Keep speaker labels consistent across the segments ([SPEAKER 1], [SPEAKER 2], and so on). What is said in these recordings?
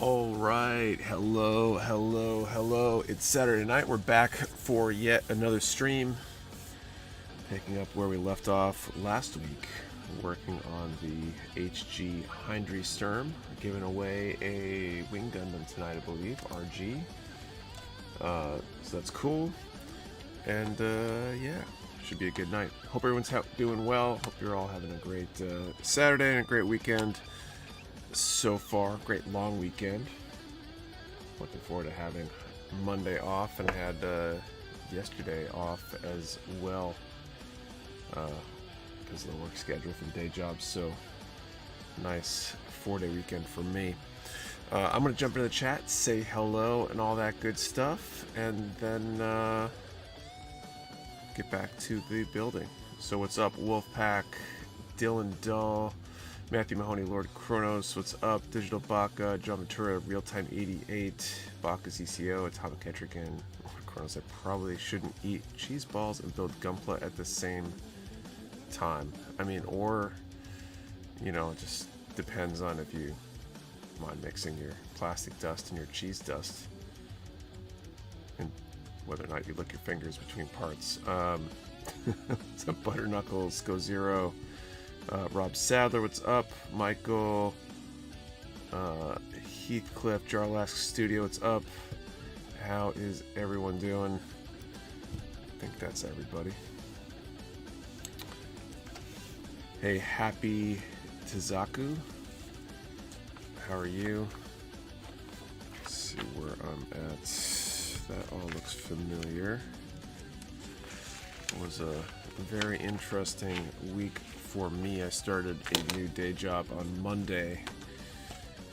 [SPEAKER 1] All right, hello. It's Saturday night. We're back for yet another stream, picking up where we left off last week, working on the HG Hindry Sturm, giving away a Wing Gundam tonight, I believe, RG. So that's cool, and yeah, should be a good night. Hope everyone's doing well. Hope you're all having a great Saturday and a great weekend. So far, great long weekend. Looking forward to having Monday off, and had yesterday off as well because of the work schedule from day jobs. So nice 4-day weekend for me. I'm gonna jump into the chat, say hello and all that good stuff, and then get back to the building. So what's up, Wolfpack, Dylan Dull, Matthew Mahoney, Lord Kronos, what's up? Digital Baka, John Ventura, Realtime 88, Baka's ECO, Atomic Etrigan, Lord Kronos. I probably shouldn't eat cheese balls and build Gunpla at the same time. I mean, or, you know, it just depends on if you mind mixing your plastic dust and your cheese dust, and whether or not you lick your fingers between parts. So Butter Knuckles, Go Zero. Rob Sadler, what's up? Michael, Heathcliff, Jarlask Studio, what's up? How is everyone doing? I think that's everybody. Hey, happy Tizaku. How are you? Let's see where I'm at. That all looks familiar. It was a very interesting week for me. I started a new day job on Monday,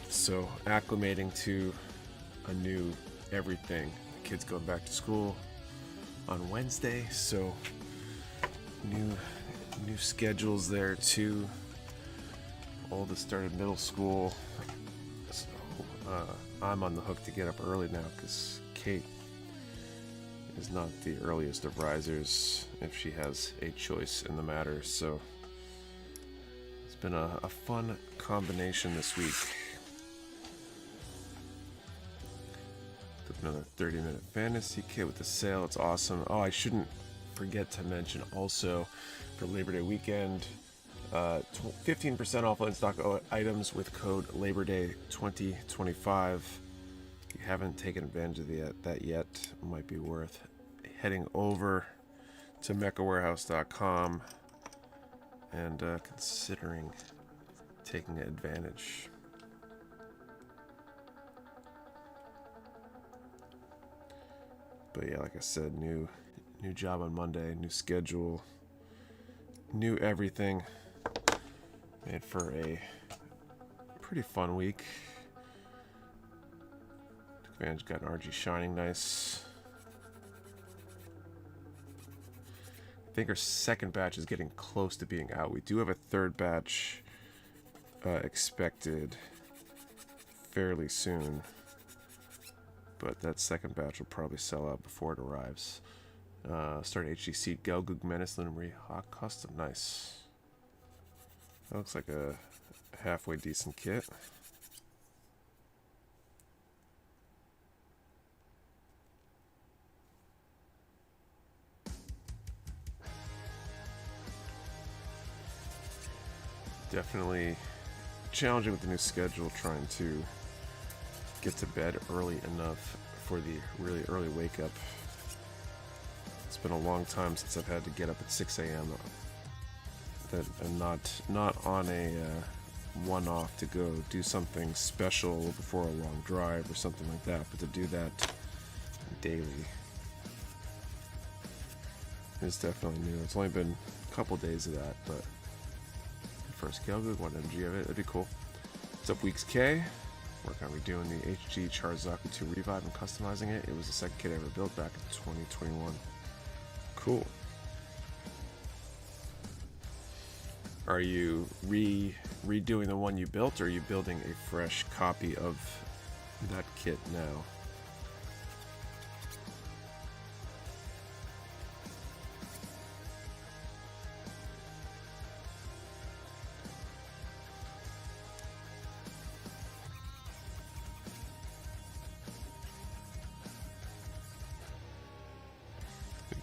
[SPEAKER 1] so acclimating to a new everything. Kids going back to school on Wednesday, so new schedules there too. Oldest started middle school, so I'm on the hook to get up early now because Kate is not the earliest of risers if she has a choice in the matter. So it's been a fun combination this week. Took another 30-minute fantasy kit with the sale. It's awesome. Oh, I shouldn't forget to mention also for Labor Day weekend, 15% off in-stock items with code Labor Day 2025. If you haven't taken advantage of that yet, it might be worth heading over to mechawarehouse.com and considering taking advantage. But yeah, like I said, new job on Monday, new schedule, new everything. Made for a pretty fun week. Took advantage, got an RG Shining nice. I think our second batch is getting close to being out. We do have a third batch expected fairly soon, but that second batch will probably sell out before it arrives. Start HG Seat, Gelgug Menace, Lunar Hawk Custom, nice. That looks like a halfway decent kit. Definitely challenging with the new schedule, trying to get to bed early enough for the really early wake up. It's been a long time since I've had to get up at 6 a.m. and not on a one-off to go do something special before a long drive or something like that, but to do that daily is definitely new. It's only been a couple days of that, but first Gelgug, 1 MG of it, that'd be cool. What's up, Weeks K? Working on redoing the HG Charzaku 2 Revive and customizing it. It was the second kit I ever built back in 2021. Cool. Are you redoing the one you built, or are you building a fresh copy of that kit now?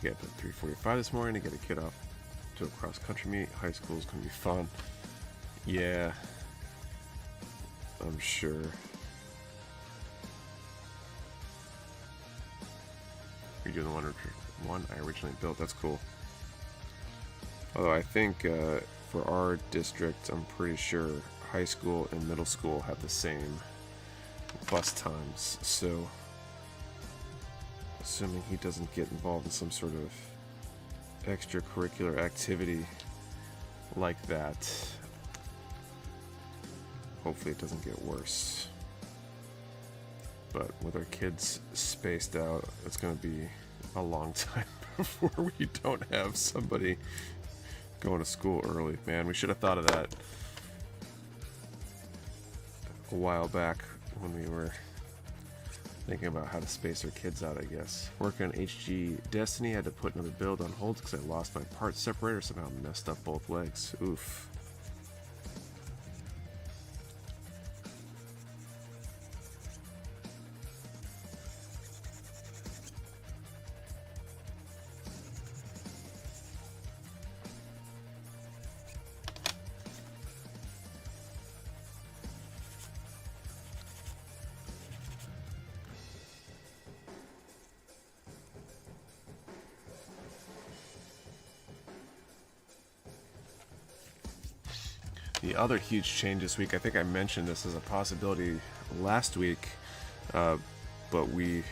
[SPEAKER 1] get up at 3:45 this morning to get a kid off to a cross-country meet. High school is going to be fun. Yeah, I'm sure. You're doing the one I originally built. That's cool. Although I think for our district, I'm pretty sure high school and middle school have the same bus times. So, assuming he doesn't get involved in some sort of extracurricular activity like that, hopefully it doesn't get worse. But with our kids spaced out, it's going to be a long time before we don't have somebody going to school early. Man, we should have thought of that a while back when we were thinking about how to space our kids out, I guess. Working on HG Destiny, had to put another build on hold because I lost my part separator, somehow messed up both legs. Oof. The other huge change this week, I think I mentioned this as a possibility last week, but we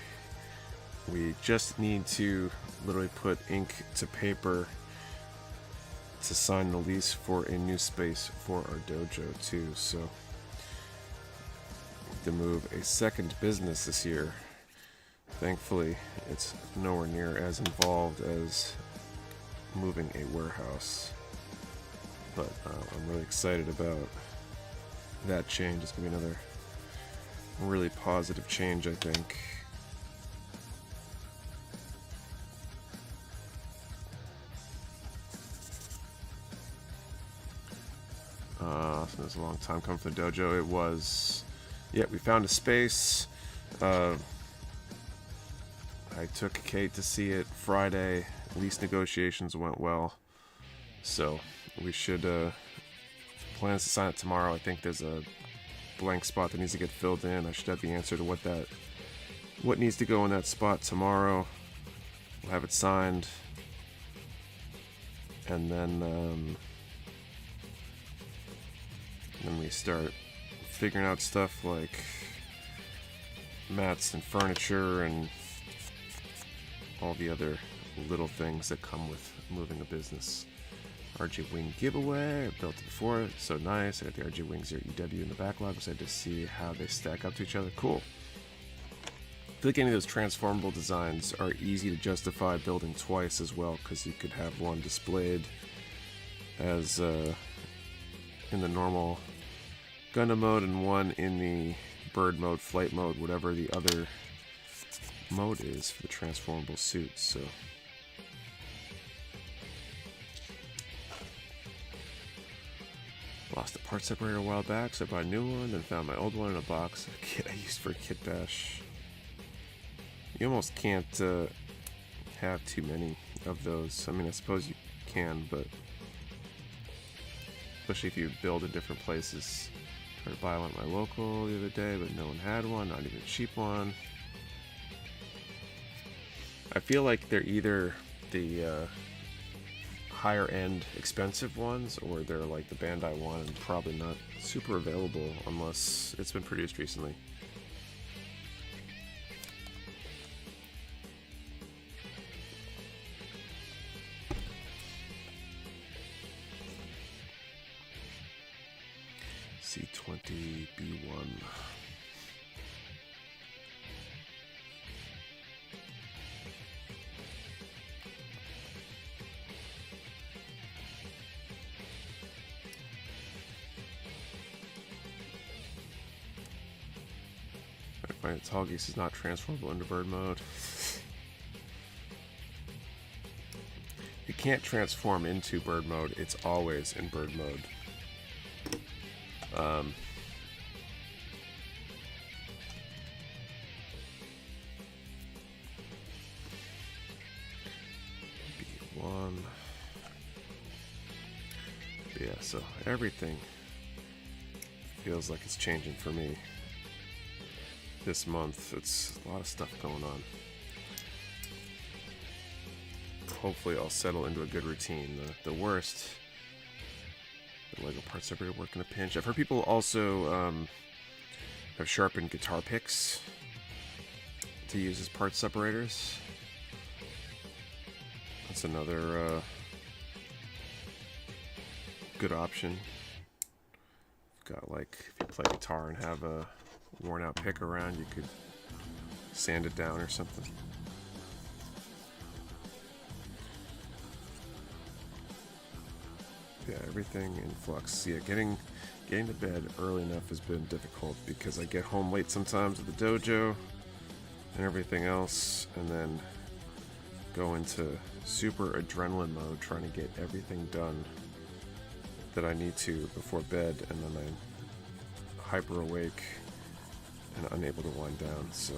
[SPEAKER 1] just need to literally put ink to paper to sign the lease for a new space for our dojo too. So to move a second business this year. Thankfully, it's nowhere near as involved as moving a warehouse. But I'm really excited about that change. It's going to be another really positive change, I think. So it was a long time coming for the dojo. It was, yeah, we found a space. I took Kate to see it Friday. Lease negotiations went well. So we should plans to sign it tomorrow. I think there's a blank spot that needs to get filled in. I should have the answer to what needs to go in that spot tomorrow. We'll have it signed, and then we start figuring out stuff like mats and furniture and all the other little things that come with moving a business. RG Wing giveaway. I built it before. It's so nice. I got the RG Wing 0EW in the backlog, so I had to see how they stack up to each other. Cool. I feel like any of those transformable designs are easy to justify building twice as well, because you could have one displayed as in the normal Gundam mode and one in the bird mode, flight mode, whatever the other mode is for the transformable suits. So lost a part separator a while back, so I bought a new one, then found my old one in a box. A kit I used for a kit bash. You almost can't have too many of those. I mean, I suppose you can, but especially if you build in different places. Tried to buy one at my local the other day, but no one had one, not even a cheap one. I feel like they're either the higher end expensive ones, or they're like the Bandai one and probably not super available unless it's been produced recently. C20B1. My tall geese is not transformable into bird mode. You can't transform into bird mode, it's always in bird mode. So everything feels like it's changing for me this month. It's a lot of stuff going on. Hopefully I'll settle into a good routine. The worst, the Lego part separator work in a pinch. I've heard people also have sharpened guitar picks to use as part separators. That's another good option. Got like, if you play guitar and have a worn out pick around, you could sand it down or something. Yeah, everything in flux. Yeah, getting to bed early enough has been difficult because I get home late sometimes at the dojo and everything else, and then go into super adrenaline mode trying to get everything done that I need to before bed, and then I'm hyper awake and unable to wind down. So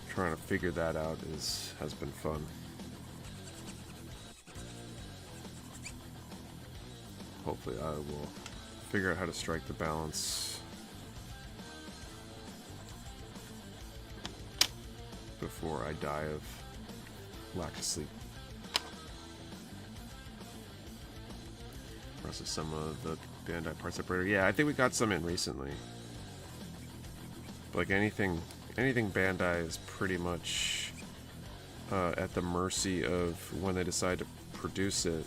[SPEAKER 1] trying to figure that out has been fun. Hopefully I will figure out how to strike the balance before I die of lack of sleep. Versus some of the Bandai part separator. Yeah, I think we got some in recently. Like anything Bandai is pretty much at the mercy of when they decide to produce it.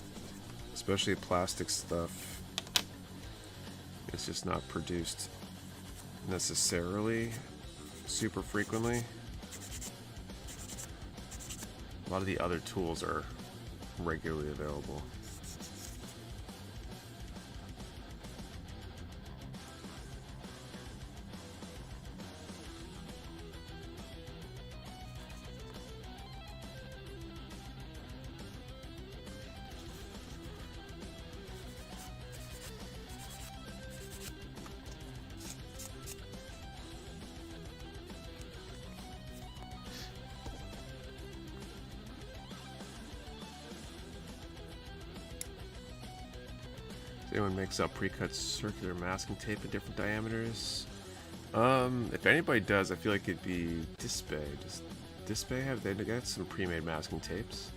[SPEAKER 1] Especially plastic stuff. It's just not produced necessarily super frequently. A lot of the other tools are regularly available. Anyone makes up pre-cut circular masking tape in different diameters? If anybody does, I feel like it'd be Disbay. Does Disbay have? They got some pre-made masking tapes.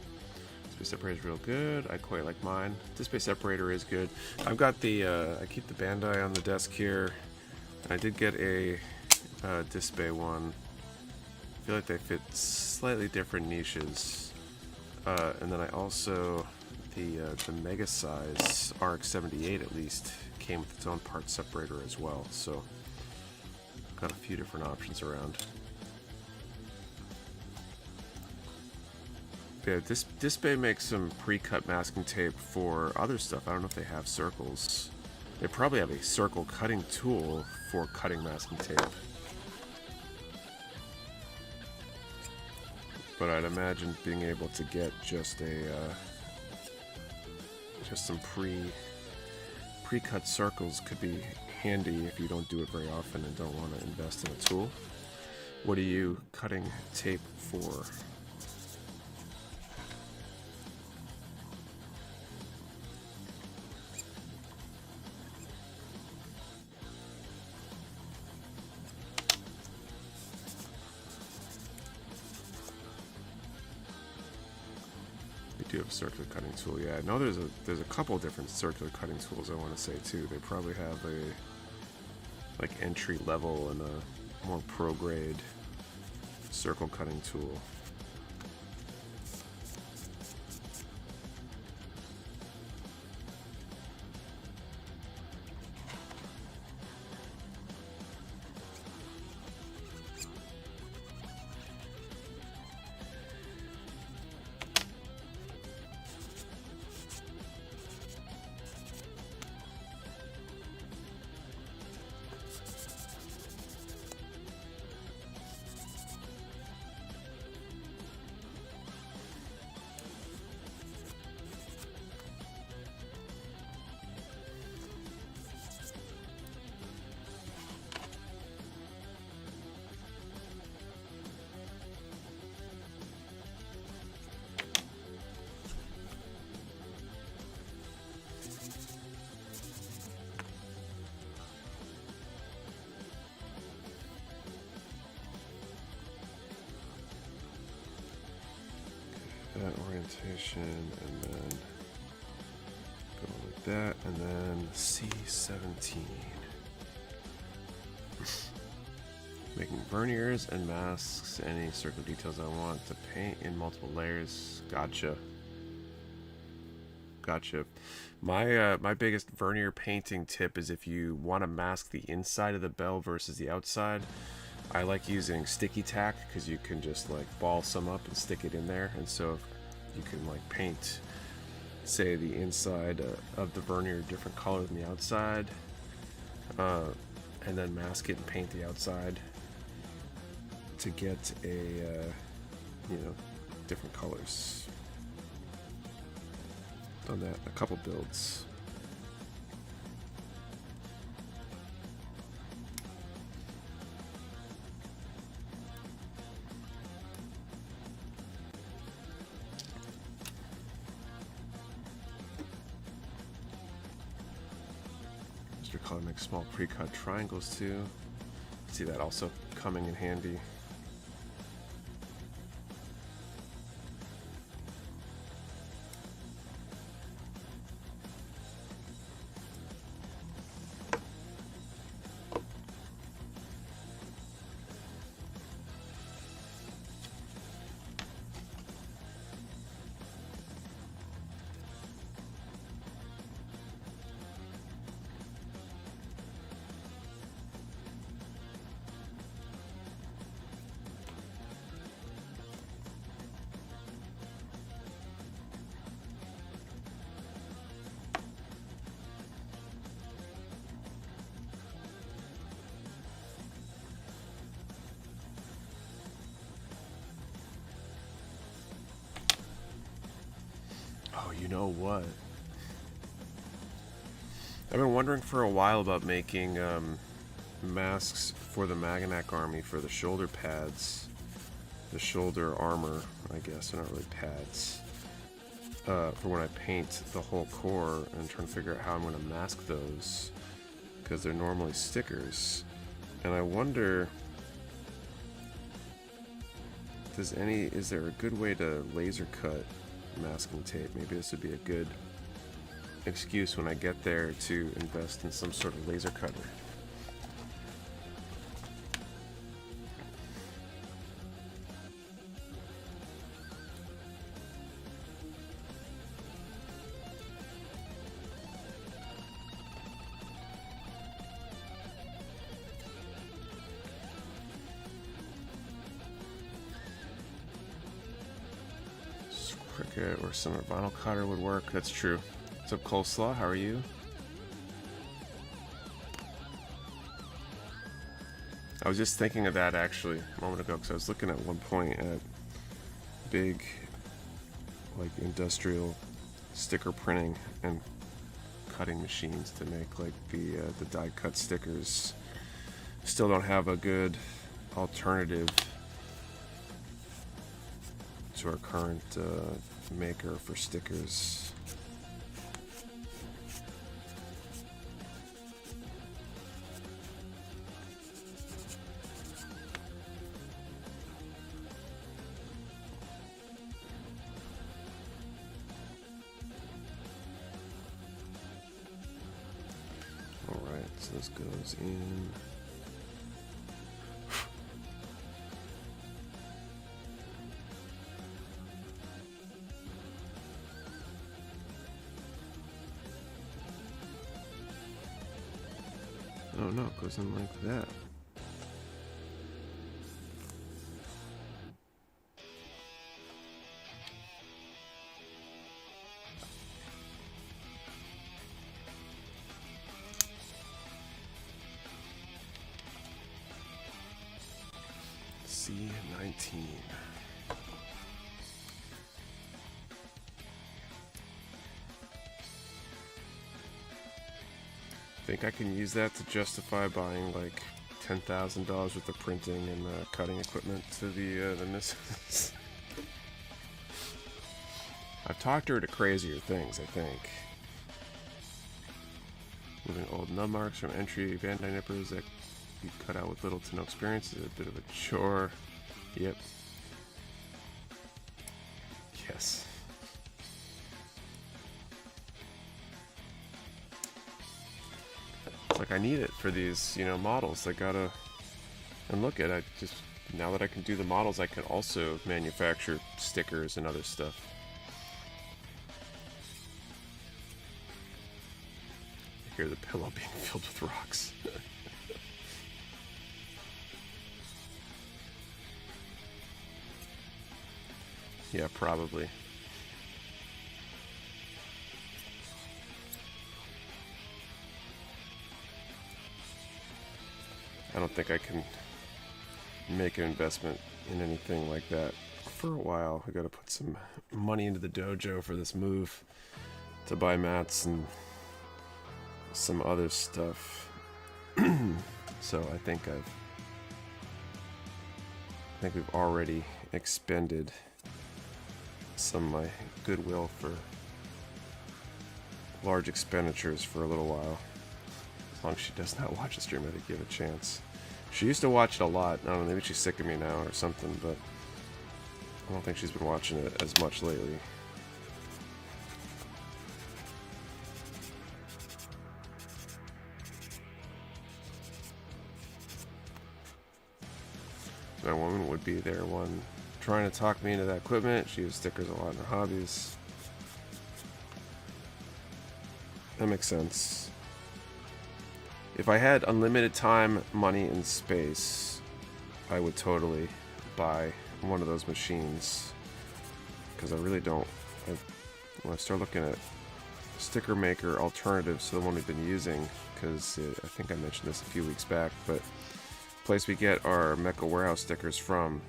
[SPEAKER 1] Disbay separator is real good. I quite like mine. Disbay separator is good. I've got the. I keep the Bandai on the desk here. I did get a Disbay one. I feel like they fit slightly different niches. And then I also. The mega size RX-78 at least came with its own part separator as well, so got a few different options around. Yeah, Disbay makes some pre-cut masking tape for other stuff. I don't know if they have circles. They probably have a circle cutting tool for cutting masking tape. But I'd imagine being able to get just some pre-cut circles could be handy if you don't do it very often and don't want to invest in a tool. What are you cutting tape for? Do have a circular cutting tool. Yeah, I know there's a couple different circular cutting tools I want to say too. They probably have a like entry level and a more pro grade circle cutting tool. orientation, and then go like that, and then C17. Making verniers and masks, any circle details I want to paint in multiple layers. Gotcha. Gotcha. My biggest vernier painting tip is if you want to mask the inside of the bell versus the outside, I like using sticky tack because you can just like ball some up and stick it in there, and so you can like paint, say, the inside of the vernier a different color than the outside, and then mask it and paint the outside to get a different colors. Done that a couple builds. Mr. Color makes small pre-cut triangles too. See that also coming in handy. You know what? I've been wondering for a while about making masks for the Maganak army for the shoulder pads, the shoulder armor, I guess. They're not really pads. For when I paint the whole core, and trying to figure out how I'm going to mask those, because they're normally stickers. And I wonder, is there a good way to laser cut masking tape? Maybe this would be a good excuse when I get there to invest in some sort of laser cutter. Cricut or some vinyl cutter would work. That's true. What's up, Coleslaw? How are you? I was just thinking of that actually a moment ago because I was looking at one point at big, like, industrial sticker printing and cutting machines to make like the die cut stickers. Still don't have a good alternative to our current maker for stickers. All right, so this goes in. Oh no, it goes in like that. C19. Think I can use that to justify buying like $10,000 worth of printing and cutting equipment to the missus. I've talked her to crazier things, I think. Moving old nub marks from entry Bandai nippers that you cut out with little to no experience is a bit of a chore. Yep. Yes. I need it for these, you know, models. I gotta, and look at it, just, now that I can do the models, I can also manufacture stickers and other stuff. I hear the pillow being filled with rocks. Yeah, probably. I don't think I can make an investment in anything like that for a while. I gotta put some money into the dojo for this move to buy mats and some other stuff. So I think we've already expended some of my goodwill for large expenditures for a little while. As long as she does not watch the stream, I think you have a chance. She used to watch it a lot. I don't know, maybe she's sick of me now or something, but I don't think she's been watching it as much lately. My woman would be there, one trying to talk me into that equipment. She uses stickers a lot in her hobbies. That makes sense. If I had unlimited time, money, and space, I would totally buy one of those machines. Because I really don't. When I start looking at sticker maker alternatives to the one we've been using, because I think I mentioned this a few weeks back, but the place we get our Mecha Warehouse stickers from,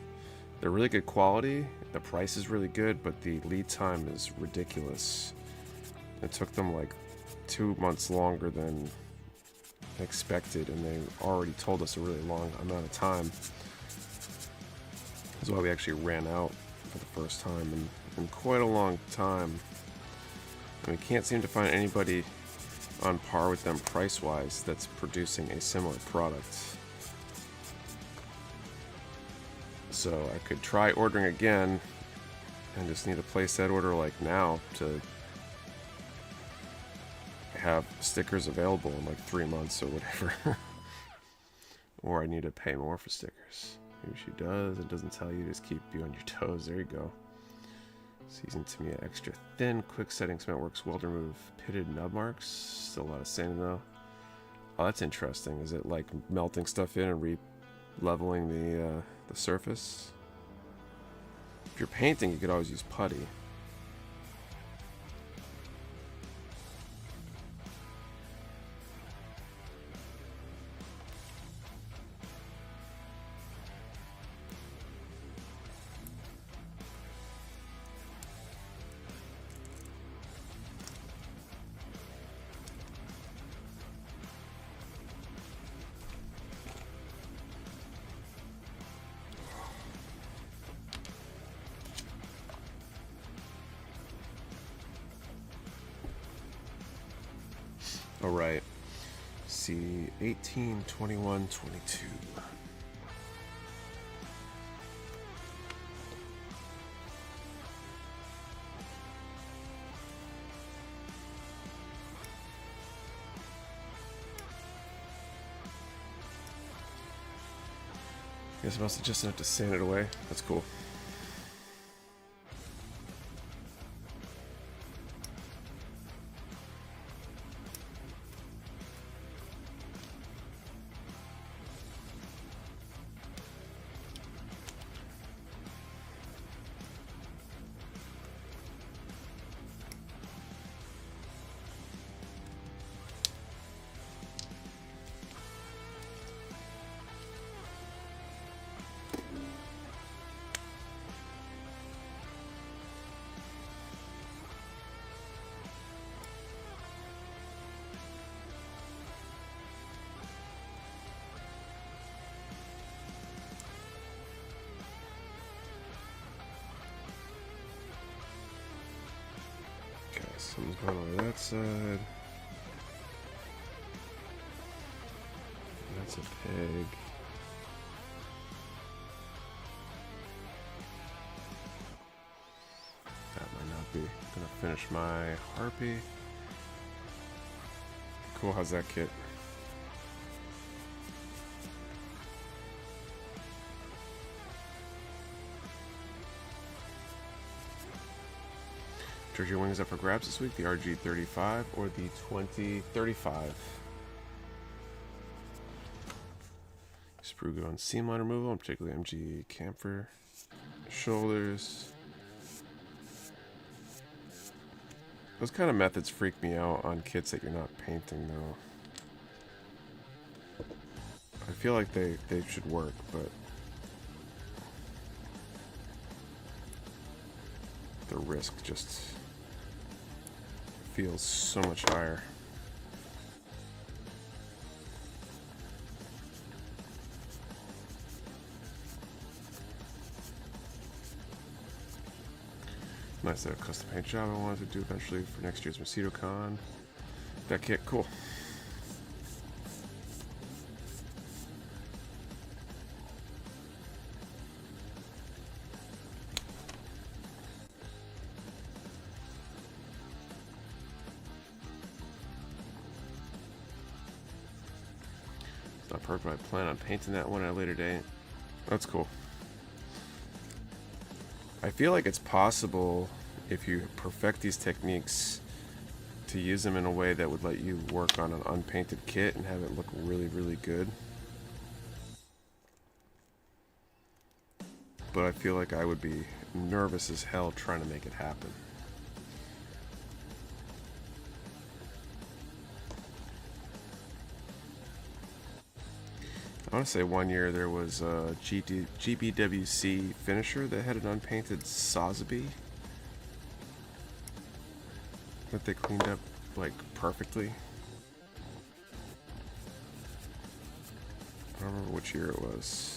[SPEAKER 1] they're really good quality, the price is really good, but the lead time is ridiculous. It took them like 2 months longer than expected, and they already told us a really long amount of time. That's why we actually ran out for the first time in quite a long time. And we can't seem to find anybody on par with them price-wise that's producing a similar product. So I could try ordering again and just need to place that order like now to have stickers available in like 3 months or whatever. Or I need to pay more for stickers. Maybe she does. It doesn't tell you. Just keep you on your toes. There you go. Seasoned to me extra thin. Quick setting cement works well to remove pitted nub marks. Still a lot of sand though. Oh, that's interesting. Is it like melting stuff in and re-leveling the surface? If you're painting, you could always use putty. All right. See, 18, 21, 22. Guess I must have just have to sand it away. That's cool. Something's going over that side. That's a pig. That might not be. Gonna finish my harpy. Cool, how's that kit? RG Wing is up for grabs this week. The RG35 or the 2035. Sprue good on seam line removal, particularly MG camphor. Shoulders. Those kind of methods freak me out on kits that you're not painting, though. I feel like they should work, but the risk just feels so much higher. Nice custom paint job I wanted to do eventually for next year's Mosquito Con. That kit, cool. It's not perfect, but I plan on painting that one at a later date. That's cool. I feel like it's possible, if you perfect these techniques, to use them in a way that would let you work on an unpainted kit and have it look really, really good. But I feel like I would be nervous as hell trying to make it happen. I want to say one year there was a GBWC finisher that had an unpainted Sotheby that they cleaned up like perfectly. I don't remember which year it was.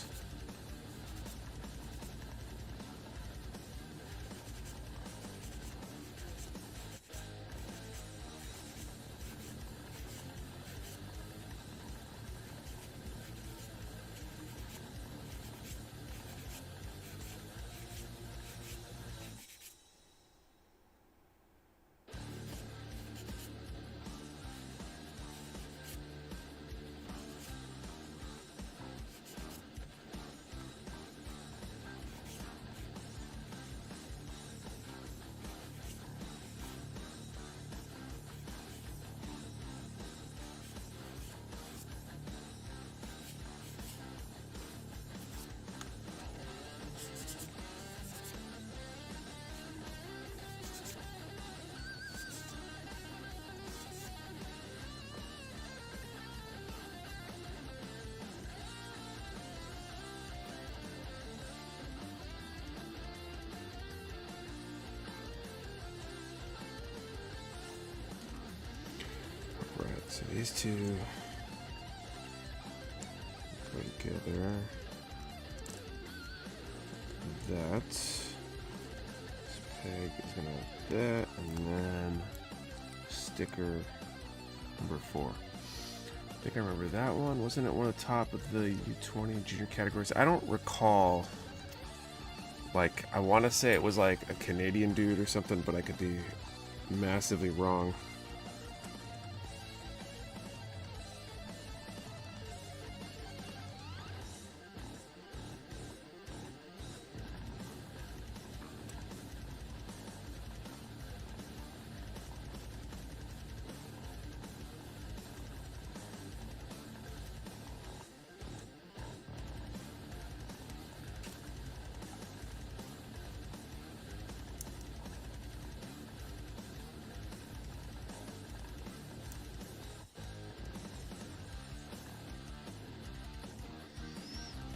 [SPEAKER 1] So these two go together. This peg is gonna have that, and then sticker number 4. I think I remember that one. Wasn't it one of the top of the U20 junior categories? I don't recall. Like, I want to say it was like a Canadian dude or something, but I could be massively wrong.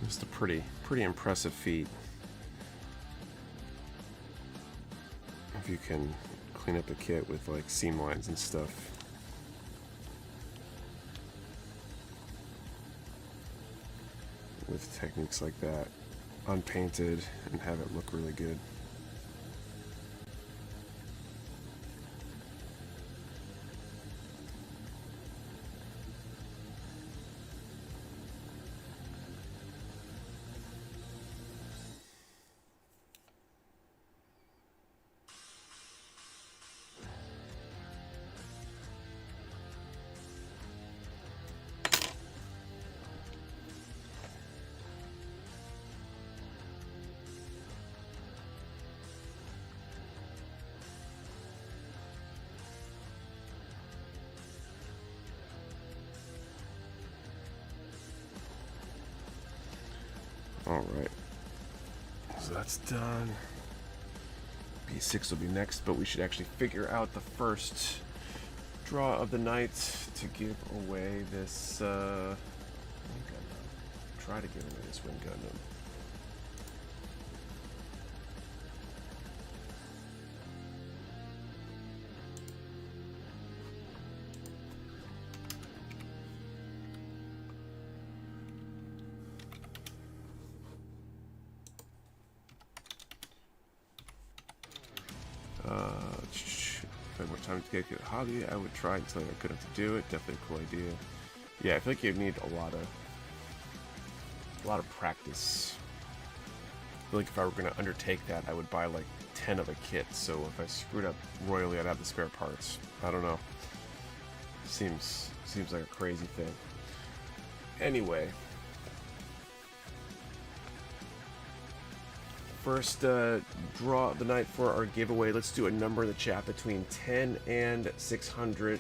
[SPEAKER 1] Just a pretty impressive feat. If you can clean up a kit with like seam lines and stuff. With techniques like that, unpainted, and have it look really good. Alright. So that's done. B6 will be next, but we should actually figure out the first draw of the night to give away this Wing Gundam. Try to give away this Wing Gundam. If I had more time to get a hobby, I would try until I got good enough to do it. Definitely a cool idea. Yeah, I feel like you need a lot of practice. I feel like if I were going to undertake that, I would buy like 10 of a kit. So if I screwed up royally, I'd have the spare parts. I don't know. Seems like a crazy thing. Anyway. First draw of the night for our giveaway. Let's do a number in the chat between 10 and 600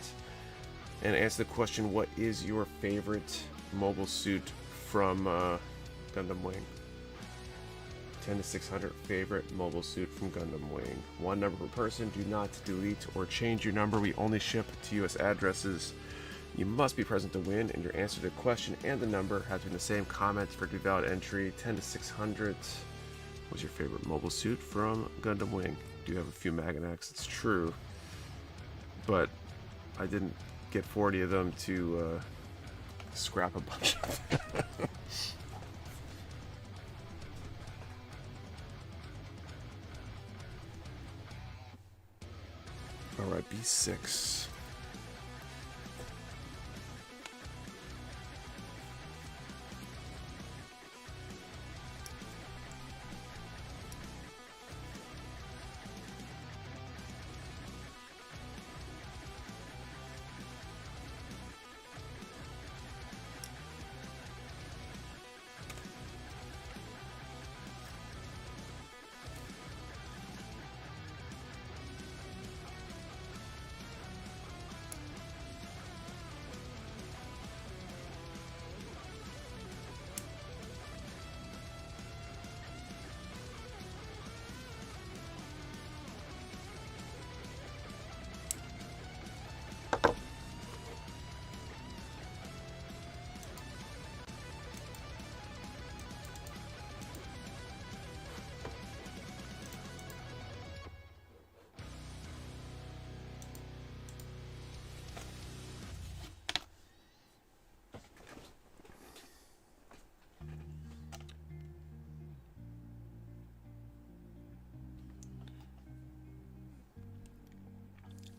[SPEAKER 1] and answer the question, what is your favorite mobile suit from Gundam Wing? 10 to 600 favorite mobile suit from Gundam Wing. One number per person. Do not delete or change your number. We only ship to US addresses. You must be present to win, and your answer to the question and the number has been the same comments for valid entry. 10 to 600. What's your favorite mobile suit from Gundam Wing? Do have a few Maganacs, it's true, but I didn't get 40 of them to scrap a bunch of them. Alright, B6.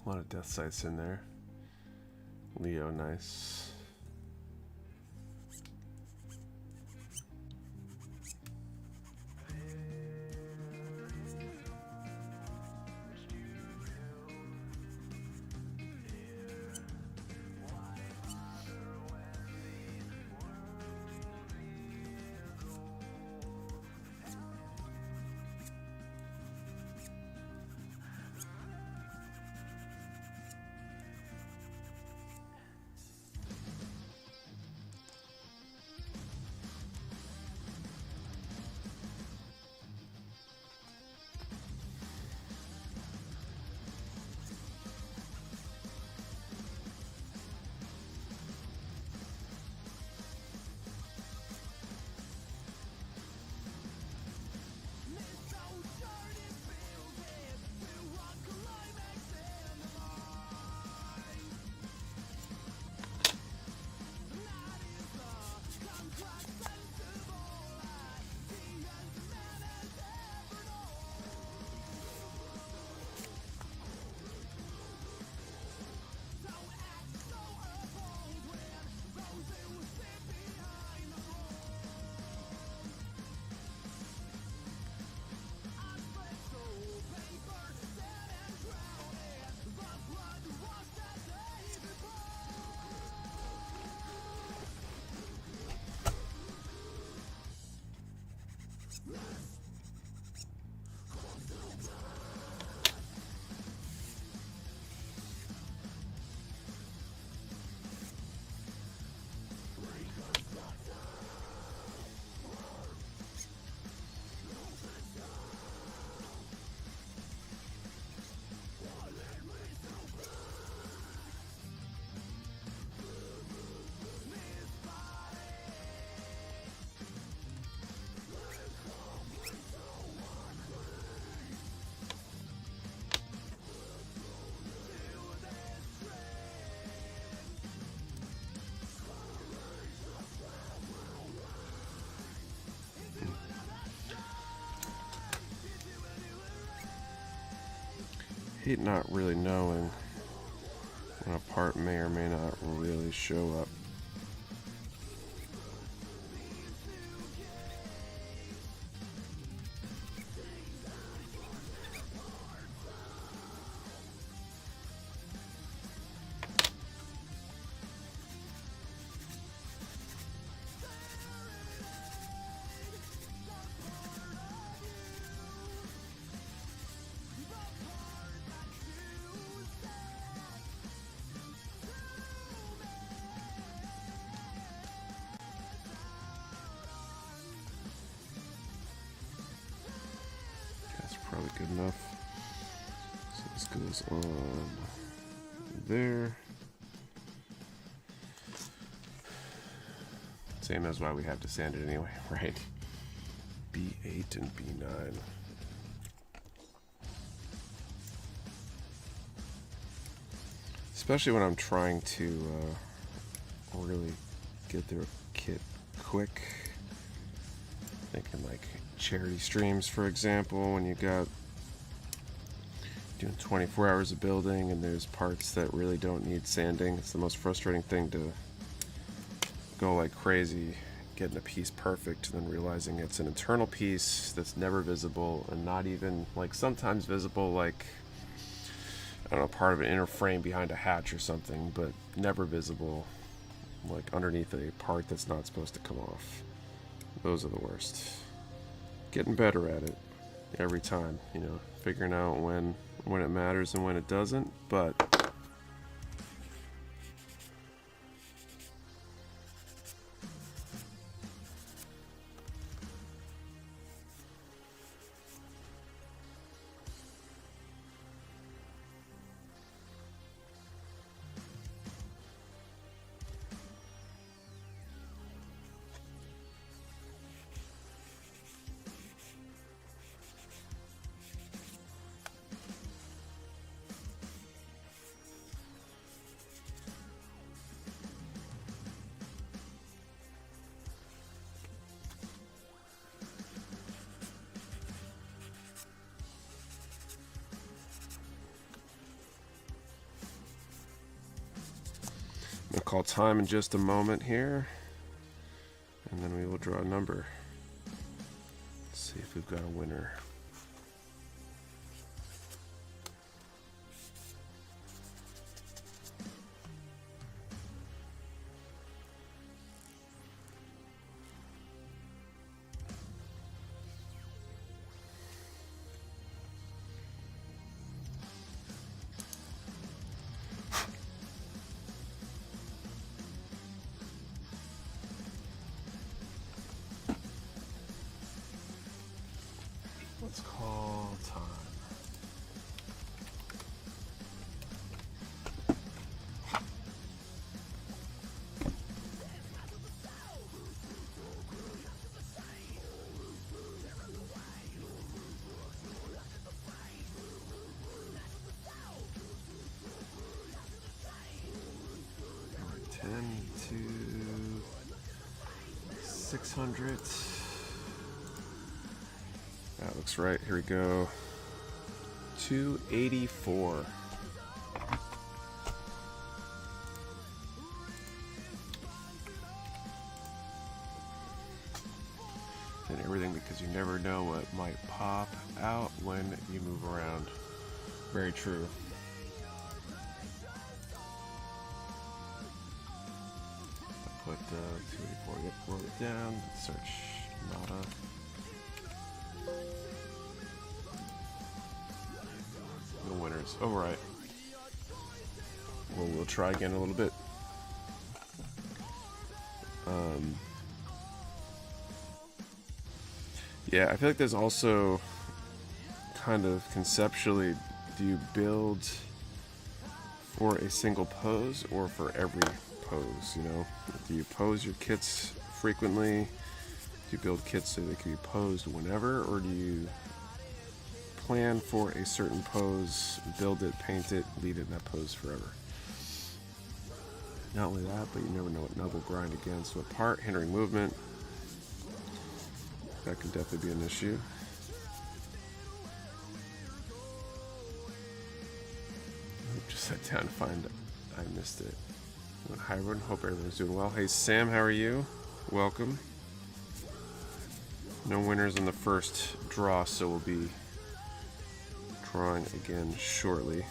[SPEAKER 1] A lot of death sites in there. Leo, nice. hate not really knowing when a part may or may not really show up. Probably good enough. So this goes on there. Same as why we have to sand it anyway, right? B8 and B9. Especially when I'm trying to really get their kit quick. Thinking like charity streams, for example, when you got doing 24 hours of building and there's parts that really don't need sanding. It's the most frustrating thing to go like crazy getting a piece perfect and then realizing it's an internal piece that's never visible and not even like sometimes visible, like I don't know, part of an inner frame behind a hatch or something, but never visible like underneath a part that's not supposed to come off. Those are the worst. Getting better at it every time, you know, figuring out when it matters and when it doesn't, but I'll call time in just a moment here, and then we will draw a number. Let's see if we've got a winner. Let's call time. All right, 10 to 600. That looks right. Here we go. 284. And everything because you never know what might pop out when you move around. Very true. I put 284. Yep, wrote it down. Search nada. No winners. Oh, right. Well, we'll try again in a little bit. Yeah, I feel like there's also kind of conceptually, do you build for a single pose or for every pose, you know? Do you pose your kits frequently? Do you build kits so they can be posed whenever, or do you plan for a certain pose, build it, paint it, leave it in that pose forever? Not only that, but you never know what nub will grind against what part, hindering movement. That can definitely be an issue. sat down to find I missed it. Hi everyone, hope everyone's doing well. Hey Sam, how are you? Welcome. No winners in the first draw, so we'll be drawing again shortly.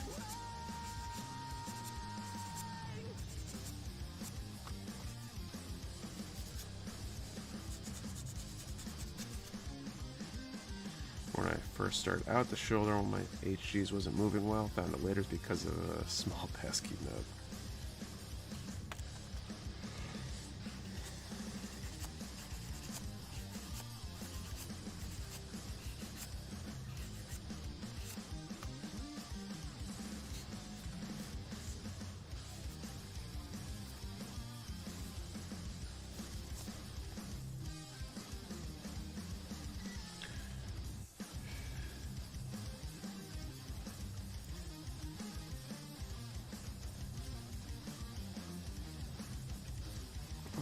[SPEAKER 1] When I first started out the shoulder, when my HGs wasn't moving well, found it later because of a small passkey nub.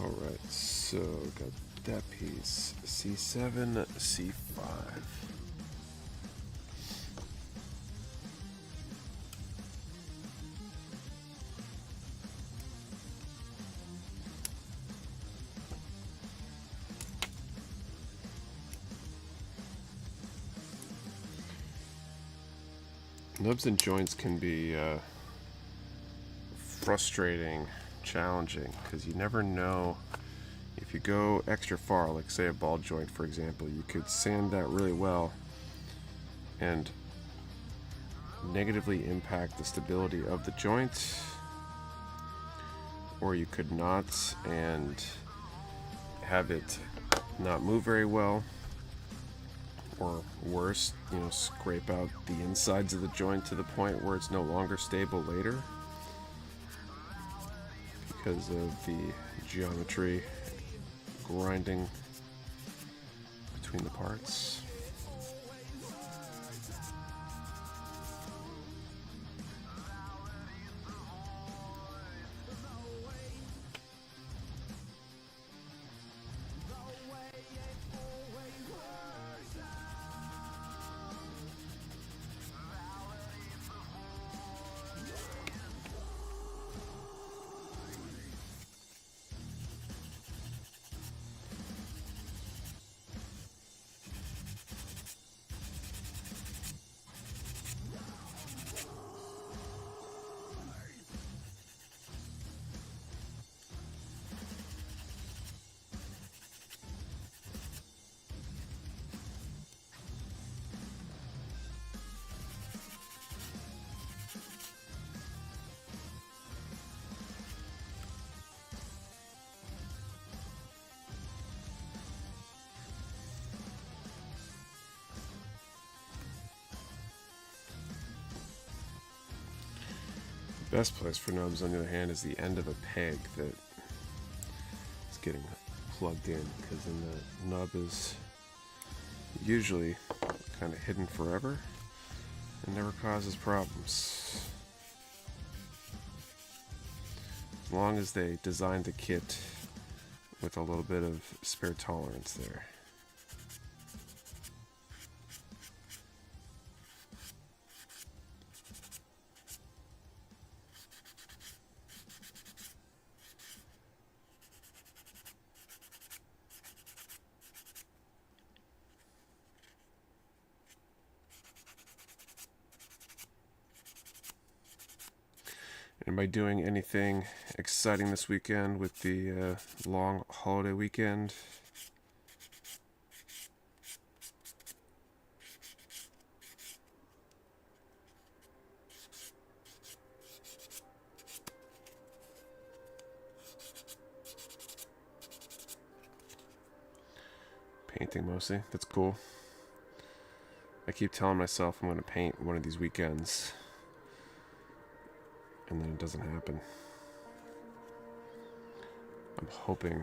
[SPEAKER 1] Alright, so got that piece. C7, C5. Nubs and joints can be frustrating, challenging, because you never know. If you go extra far, like say a ball joint for example, you could sand that really well and negatively impact the stability of the joint, or you could not and have it not move very well, or worse, scrape out the insides of the joint to the point where it's no longer stable later because of the geometry grinding between the parts. Best place for nubs, on the other hand, is the end of a peg that is getting plugged in, because then the nub is usually kind of hidden forever and never causes problems. As long as they designed the kit with a little bit of spare tolerance there. Anybody doing anything exciting this weekend with the long holiday weekend? Painting mostly. That's cool. I keep telling myself I'm going to paint one of these weekends, and then it doesn't happen. I'm hoping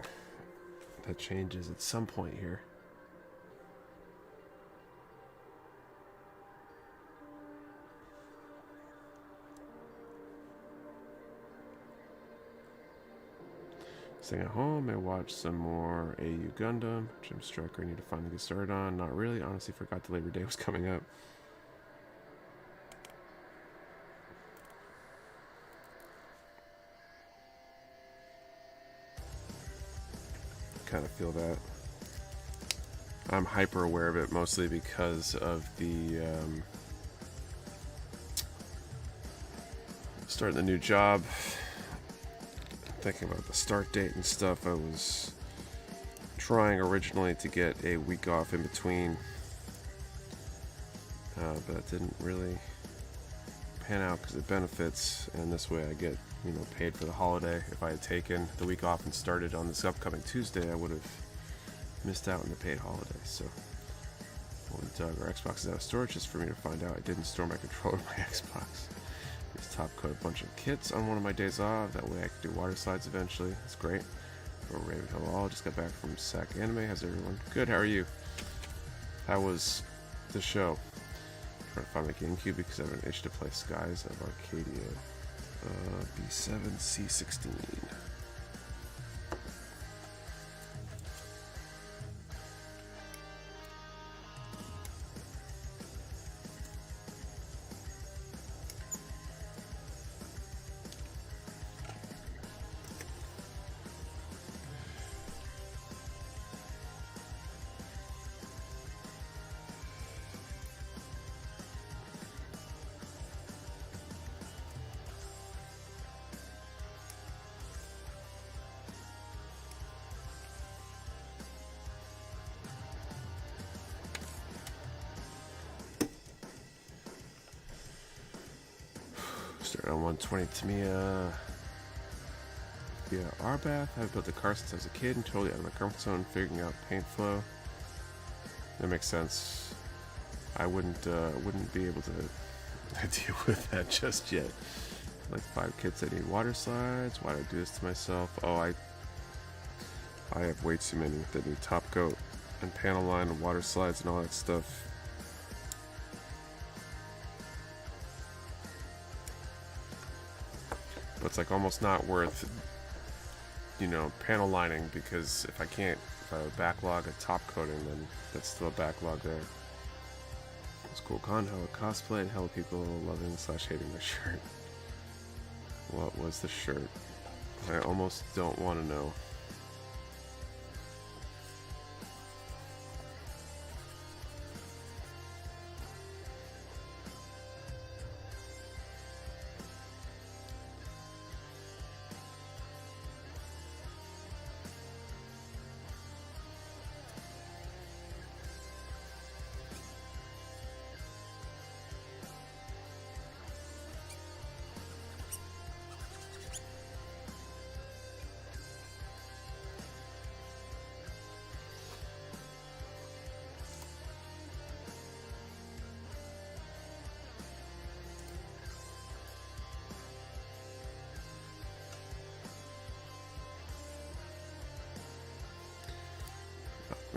[SPEAKER 1] that changes at some point here. Staying at home, I watched some more AU Gundam. Gym Striker I need to finally get started on. Not really. Honestly, forgot the Labor Day was coming up. kind of feel that. I'm hyper aware of it mostly because of the starting the new job. Thinking about the start date and stuff. I was trying originally to get a week off in between, but that didn't really pan out because of benefits, and this way I get, you know, paid for the holiday. If I had taken the week off and started on this upcoming Tuesday, I would have missed out on the paid holiday. So when Doug, our Xbox is out of storage, just for me to find out I didn't store my controller on my Xbox. Just top coat a bunch of kits on one of my days off. That way I can do water slides eventually. That's great. Or Ravenhill All. Just got back from SAC Anime. How's everyone? Good. How are you? How was the show? Trying to find my GameCube because I have an itch to play Skies of Arcadia. B7C16. Started on 120 Tamiya via Arbath. I've built a car since I was a kid and totally out of my comfort zone, figuring out paint flow. That makes sense. I wouldn't be able to deal with that just yet. Like 5 kids that need water slides. Why do I do this to myself? Oh, I have way too many that need top coat and panel line and water slides and all that stuff. But it's like almost not worth, you know, panel lining, because if I have a backlog of top coating, then that's still a backlog there. It's cool. Con, hella cosplay, and hella people loving / hating my shirt. What was the shirt? I almost don't want to know.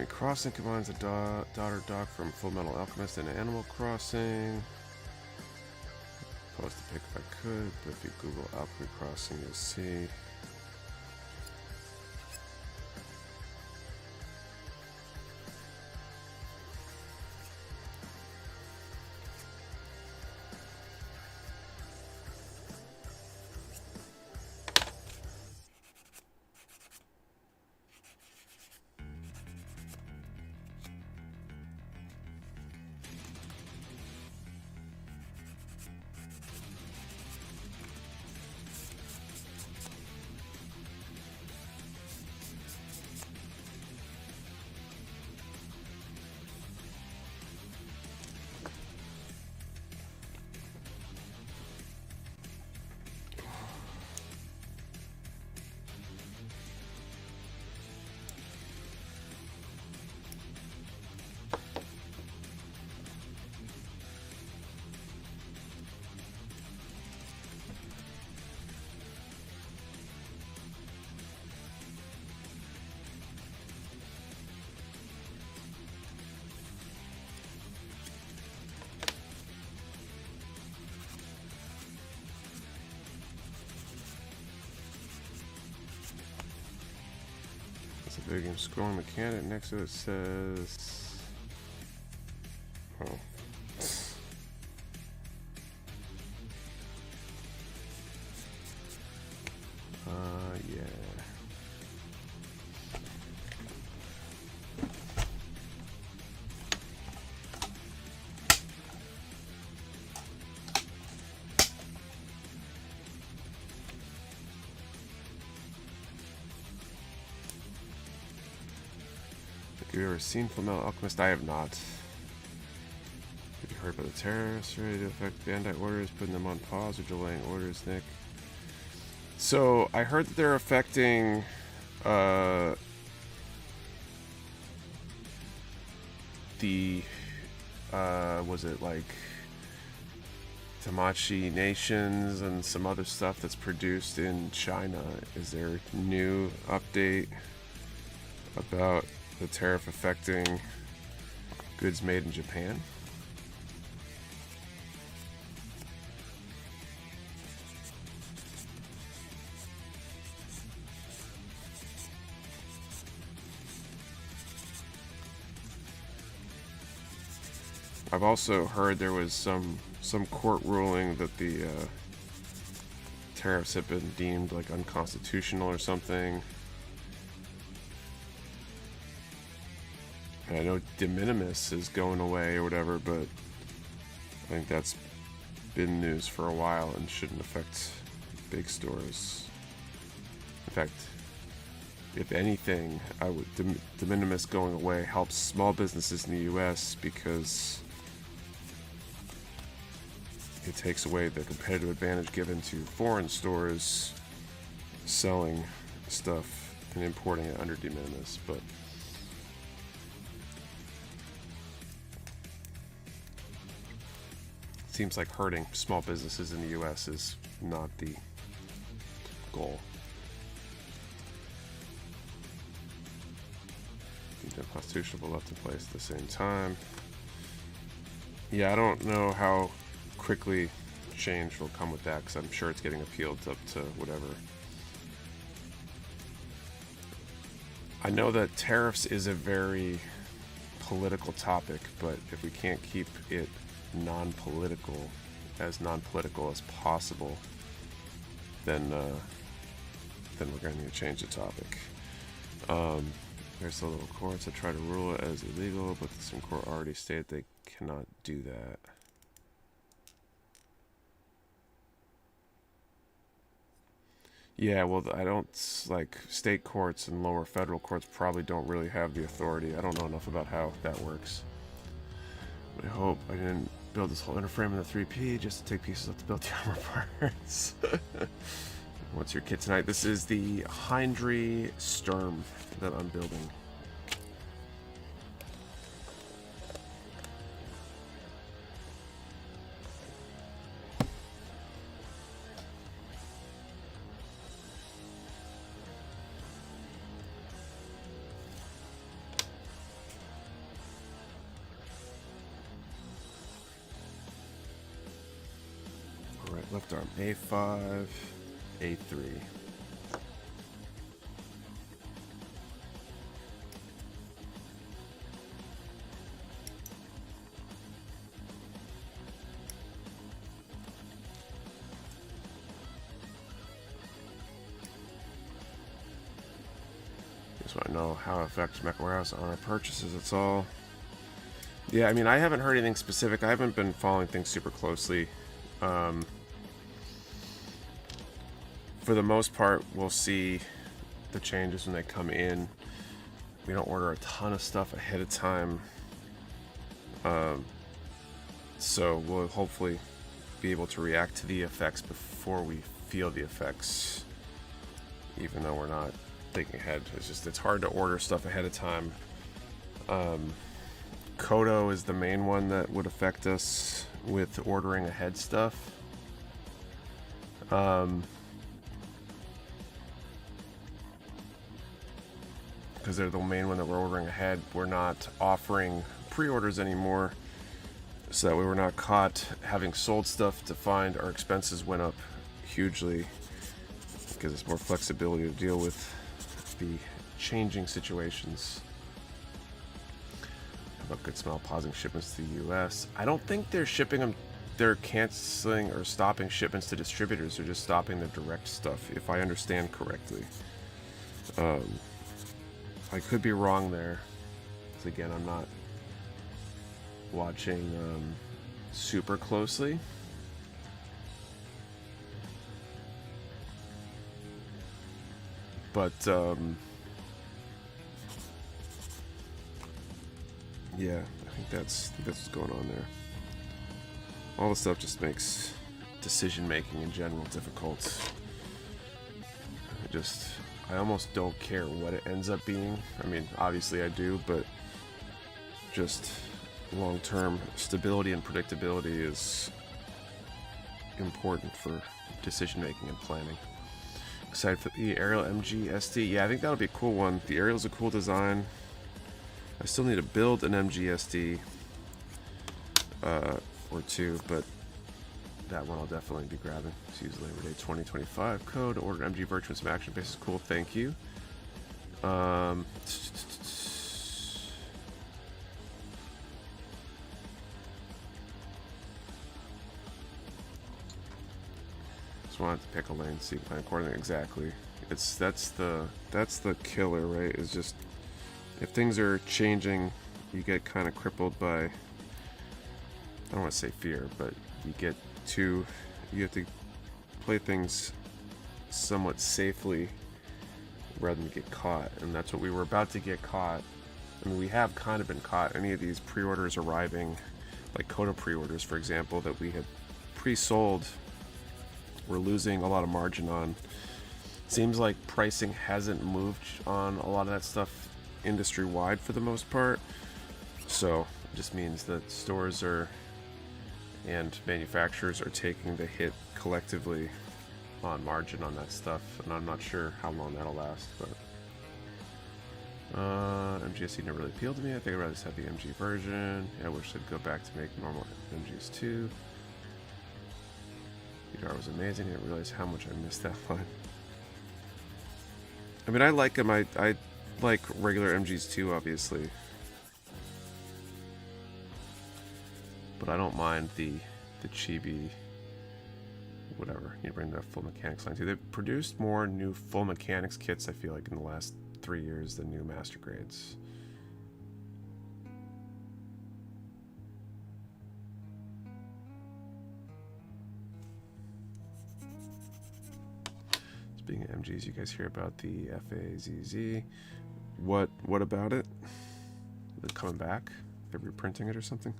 [SPEAKER 1] Crossing combines a daughter dog from Full Metal Alchemist and Animal Crossing. Post a pic if I could, but if you Google Alchemy Crossing, you'll see. It's a big game scrolling mechanic. Next to it says, oh. Yeah. you ever seen Fullmetal Alchemist? I have not. Have you heard about the tariffs ready to affect Bandai orders, putting them on pause or delaying orders, Nick? So I heard that they're affecting the was it like Tamachi Nations and some other stuff that's produced in China. Is there a new update about the tariff affecting goods made in Japan? I've also heard there was some court ruling that the tariffs have been deemed like unconstitutional or something. And I know de minimis is going away or whatever, but I think that's been news for a while and shouldn't affect big stores. In fact, if anything, I would de minimis going away helps small businesses in the U.S. because it takes away the competitive advantage given to foreign stores selling stuff and importing it under de minimis. But it seems like hurting small businesses in the U.S. is not the goal. The constitutional but left in place at the same time. Yeah, I don't know how quickly change will come with that, because I'm sure it's getting appealed up to whatever. I know that tariffs is a very political topic, but if we can't keep it non-political as possible, then we're going to need to change the topic. There's the little courts that try to rule it as illegal, but the Supreme Court already stated they cannot do that. Yeah, well, I don't, like, state courts and lower federal courts probably don't really have the authority. I don't know enough about how that works. But I hope I didn't build this whole interframe in the 3P just to take pieces up to build the armor parts. What's your kit tonight? This is the Hindry Sturm that I'm building. Alright, left arm A5, A3. Just want to know how it affects Mecha Warehouse on our purchases, that's all. Yeah, I mean, I haven't heard anything specific. I haven't been following things super closely. For the most part, we'll see the changes when they come in. We don't order a ton of stuff ahead of time. So we'll hopefully be able to react to the effects before we feel the effects, even though we're not thinking ahead. It's hard to order stuff ahead of time. Kodo is the main one that would affect us with ordering ahead stuff. Because they're the main one that we're ordering ahead. We're not offering pre-orders anymore, so that way we're not caught having sold stuff to find our expenses went up hugely. Gives us more flexibility to deal with the changing situations. How about Good Smell pausing shipments to the US? I don't think they're shipping them. They're canceling or stopping shipments to distributors. They're just stopping the direct stuff, if I understand correctly. I could be wrong there. Because again, I'm not watching super closely. But Yeah, I think that's what's going on there. All the stuff just makes decision making in general difficult. I almost don't care what it ends up being. I mean, obviously I do, but just long-term stability and predictability is important for decision making and planning. Excited for the Aerial MG SD. Yeah, I think that'll be a cool one. The Aerial's a cool design. I still need to build an MG SD or two, but that one I'll definitely be grabbing. Let's use Labor Day 2025 code. Order MG Virtual some action bases. Cool, thank you. Just wanted to pick a lane, see plan accordingly. Exactly. That's the killer, right? Is just if things are changing, you get kind of crippled by, I don't want to say fear, but you have to play things somewhat safely rather than get caught, and that's what we were about to get caught. I mean, we have kind of been caught. Any of these pre-orders arriving, like Coda pre-orders, for example, that we had pre-sold, we're losing a lot of margin on. Seems like pricing hasn't moved on a lot of that stuff industry-wide for the most part, so it just means that stores and manufacturers are taking the hit collectively on margin on that stuff, and I'm not sure how long that'll last, but MGSC never really appealed to me. I think I'd rather just have the MG version. Yeah, I wish I'd go back to make normal MGs too. Guitar was amazing. I didn't realize how much I missed that line. I mean, I like them. I like regular MGs too, obviously. But I don't mind the chibi, whatever. You bring the full mechanics line too. They've produced more new full mechanics kits, I feel like, in the last 3 years than new master grades. Speaking of MGs, you guys hear about the FAZZ? What about it? Is it coming back? They're reprinting it or something?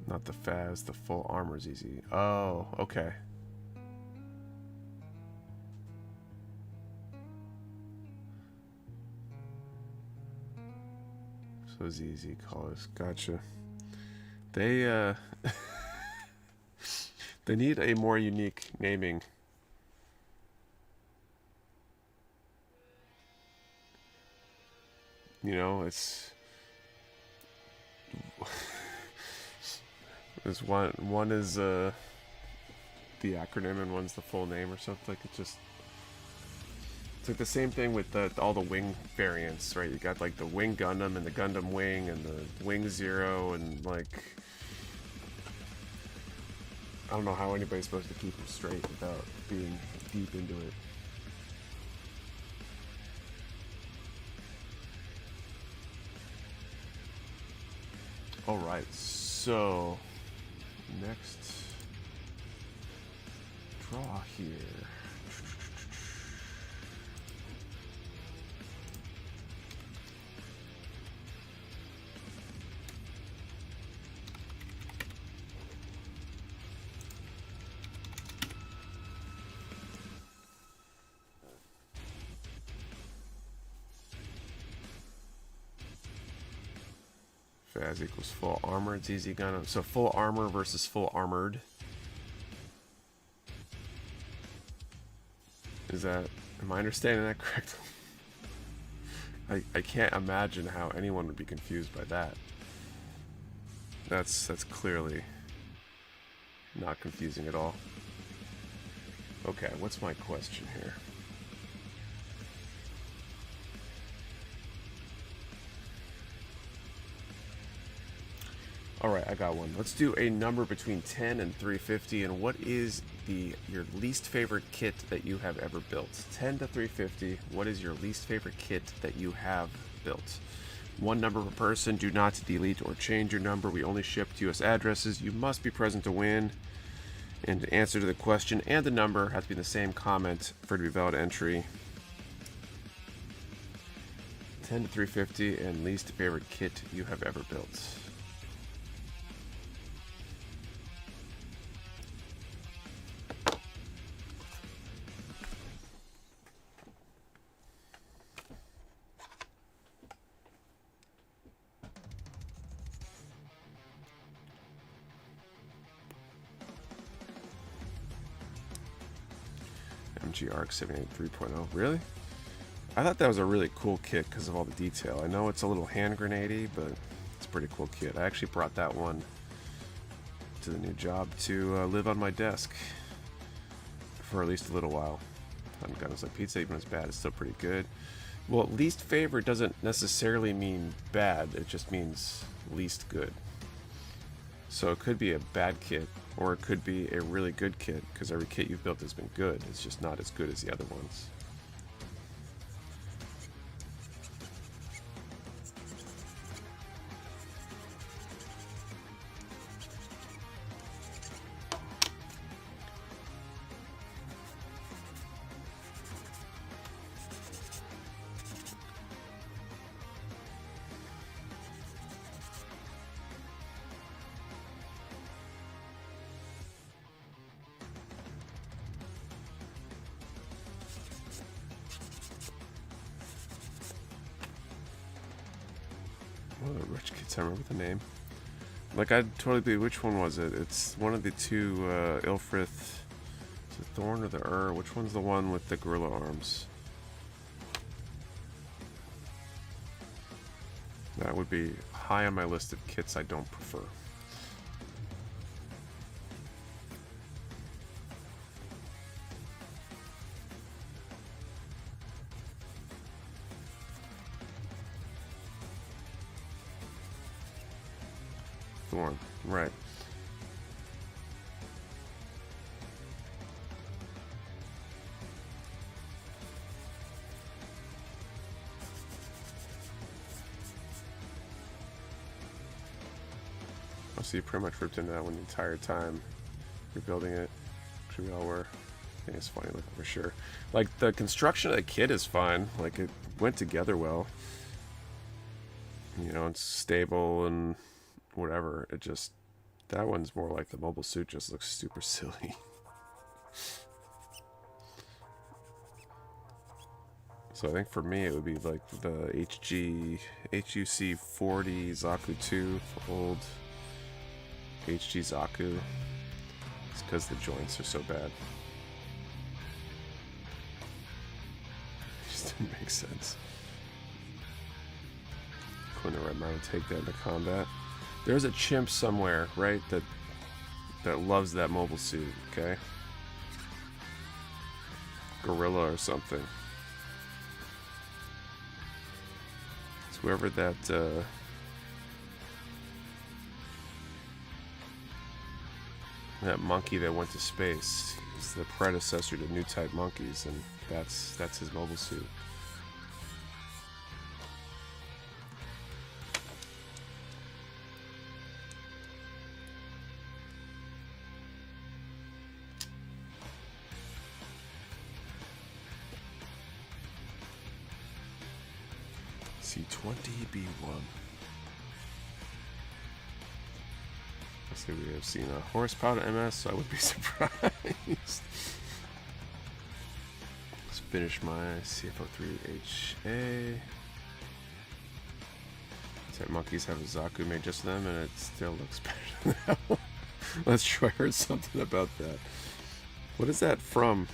[SPEAKER 1] Not the Faz, the full armor's easy. Oh, okay. So ZZ colors, gotcha. They they need a more unique naming. You know, there's one is the acronym and one's the full name or something. Like it's like the same thing with all the wing variants, right? You got like the Wing Gundam and the Gundam Wing and the Wing Zero, and like I don't know how anybody's supposed to keep them straight without being deep into it. All right, so next draw here. Faz equals full armor. It's easy gun. So full armor versus full armored. Am I understanding that correctly? I can't imagine how anyone would be confused by that. That's clearly not confusing at all. Okay, what's my question here? Alright, I got one. Let's do a number between 10 and 350, and what is your least favorite kit that you have ever built. 10 to 350. What is your least favorite kit that you have built? One number per person. Do not delete or change your number. We only ship to U.S. addresses. You must be present to win. And the answer to the question and the number has to be the same comment for it to be valid entry. 10 to 350 and least favorite kit you have ever built. MG Arc 78 3.0. Really? I thought that was a really cool kit because of all the detail. I know it's a little hand grenadey, but it's a pretty cool kit. I actually brought that one to the new job to live on my desk for at least a little while. I haven't gotten us like pizza even as bad. It's still pretty good. Well, least favorite doesn't necessarily mean bad. It just means least good. So it could be a bad kit, or it could be a really good kit, because every kit you've built has been good. It's just not as good as the other ones. One of the rich kids, I remember the name. Like, I'd totally be, which one was it? It's one of the two, Ilfrith. Is it Thorn or the Which one's the one with the gorilla arms? That would be high on my list of kits I don't prefer. Thorn, right. So you pretty much ripped into that one the entire time you're building it. Actually, we all were. I think it's funny looking for sure. Like, the construction of the kit is fine. Like, it went together well. You know, it's stable and whatever. It just, that one's more like the mobile suit just looks super silly. So I think for me it would be like the HUC 40 Zaku 2 old HG Zaku. It's because the joints are so bad. It just didn't make sense. Couldn't have remembered to take that into combat. There's a chimp somewhere, right, that loves that mobile suit, okay? Gorilla or something. It's whoever that that monkey that went to space. He's the predecessor to new type monkeys, and that's his mobile suit. C20B1. Let's see, we have seen a horsepower to MS, so I would be surprised. Let's finish my CFO3HA. Type monkeys have a Zaku made just for them, and it still looks better than that one. Let's try. I heard something about that. What is that from?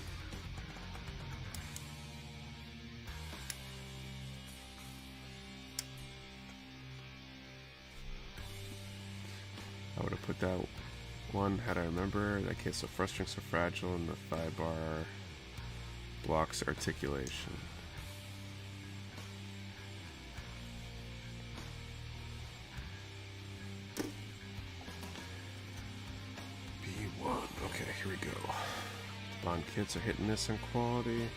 [SPEAKER 1] I would have put that one had I remember. That case, so frustrating, so fragile, and the thigh bar blocks articulation. B1. Okay, here we go. Bond kits are hit and miss in quality.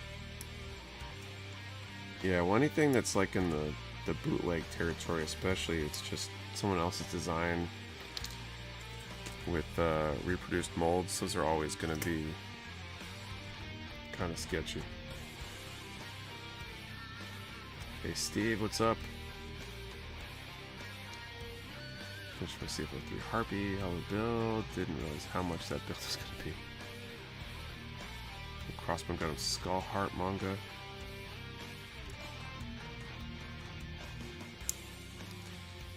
[SPEAKER 1] Yeah, well, anything that's like in the bootleg territory especially, it's just someone else's design with reproduced molds. Those are always going to be kind of sketchy. Hey Steve, what's up? Finished my C4 3 Harpy, how the build. Didn't realize how much that build was going to be. Crossbone Gundam Skull Heart manga.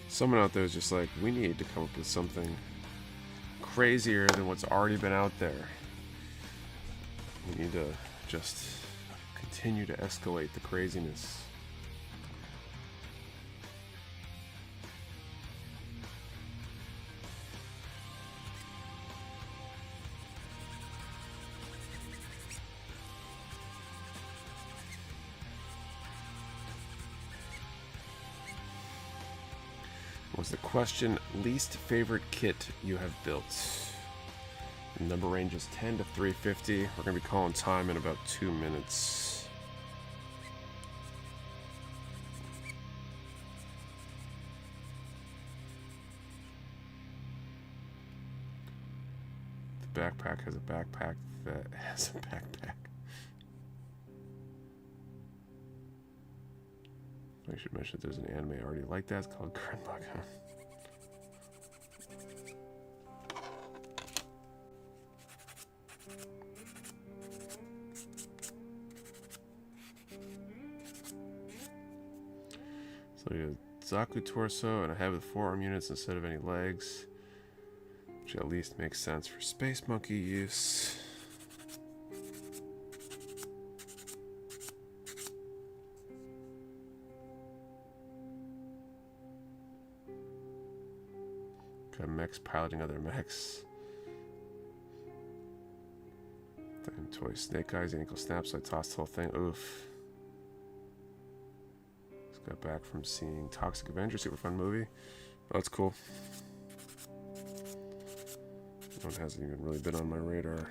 [SPEAKER 1] Someone out there is just like, we need to come up with something crazier than what's already been out there. We need to just continue to escalate the craziness. Was the question, least favorite kit you have built? The number range is 10 to 350. We're going to be calling time in about 2 minutes. The backpack has a backpack that has a backpack. I should mention that there's an anime already like that. It's called Gurren Lagann. So you have Zaku torso and a head with forearm units instead of any legs, which at least makes sense for Space Monkey use. Got mechs piloting other mechs. Then toy Snake Eyes, ankle snaps, so I tossed the whole thing. Oof. Just got back from seeing Toxic Avenger, super fun movie. Oh, that's cool. One hasn't even really been on my radar.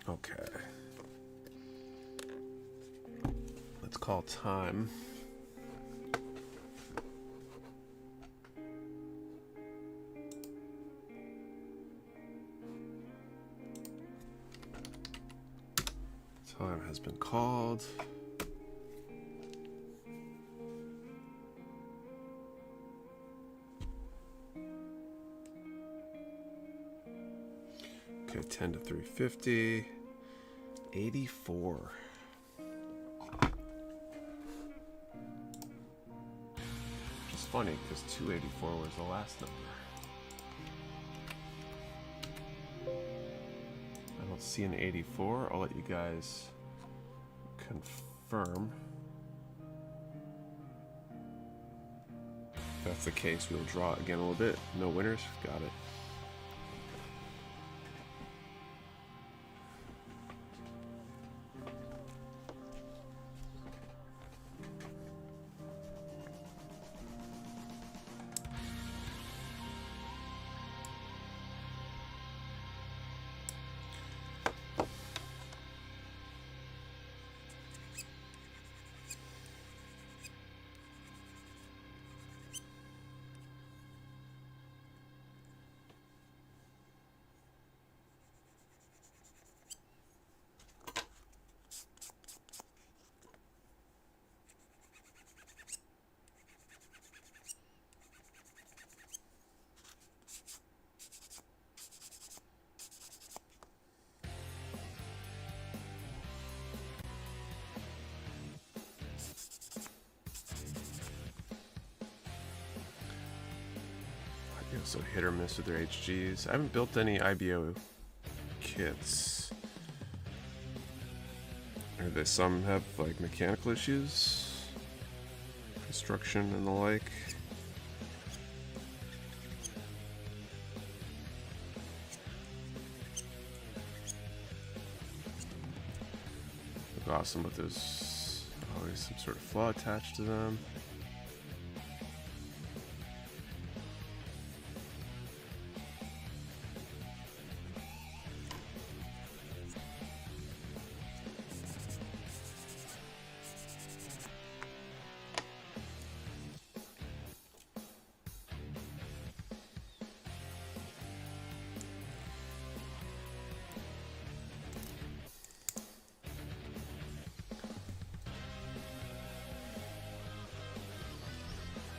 [SPEAKER 1] Okay. Let's call time. Time has been called. Okay, 10 to 350. 84. Which is funny because 284 was the last number. I don't see an 84. I'll let you guys confirm. If that's the case, we'll draw again a little bit. No winners. Got it. So hit or miss with their HGs. I haven't built any IBO kits. Or they some have like mechanical issues, construction and the like. awesome, but there's always some sort of flaw attached to them.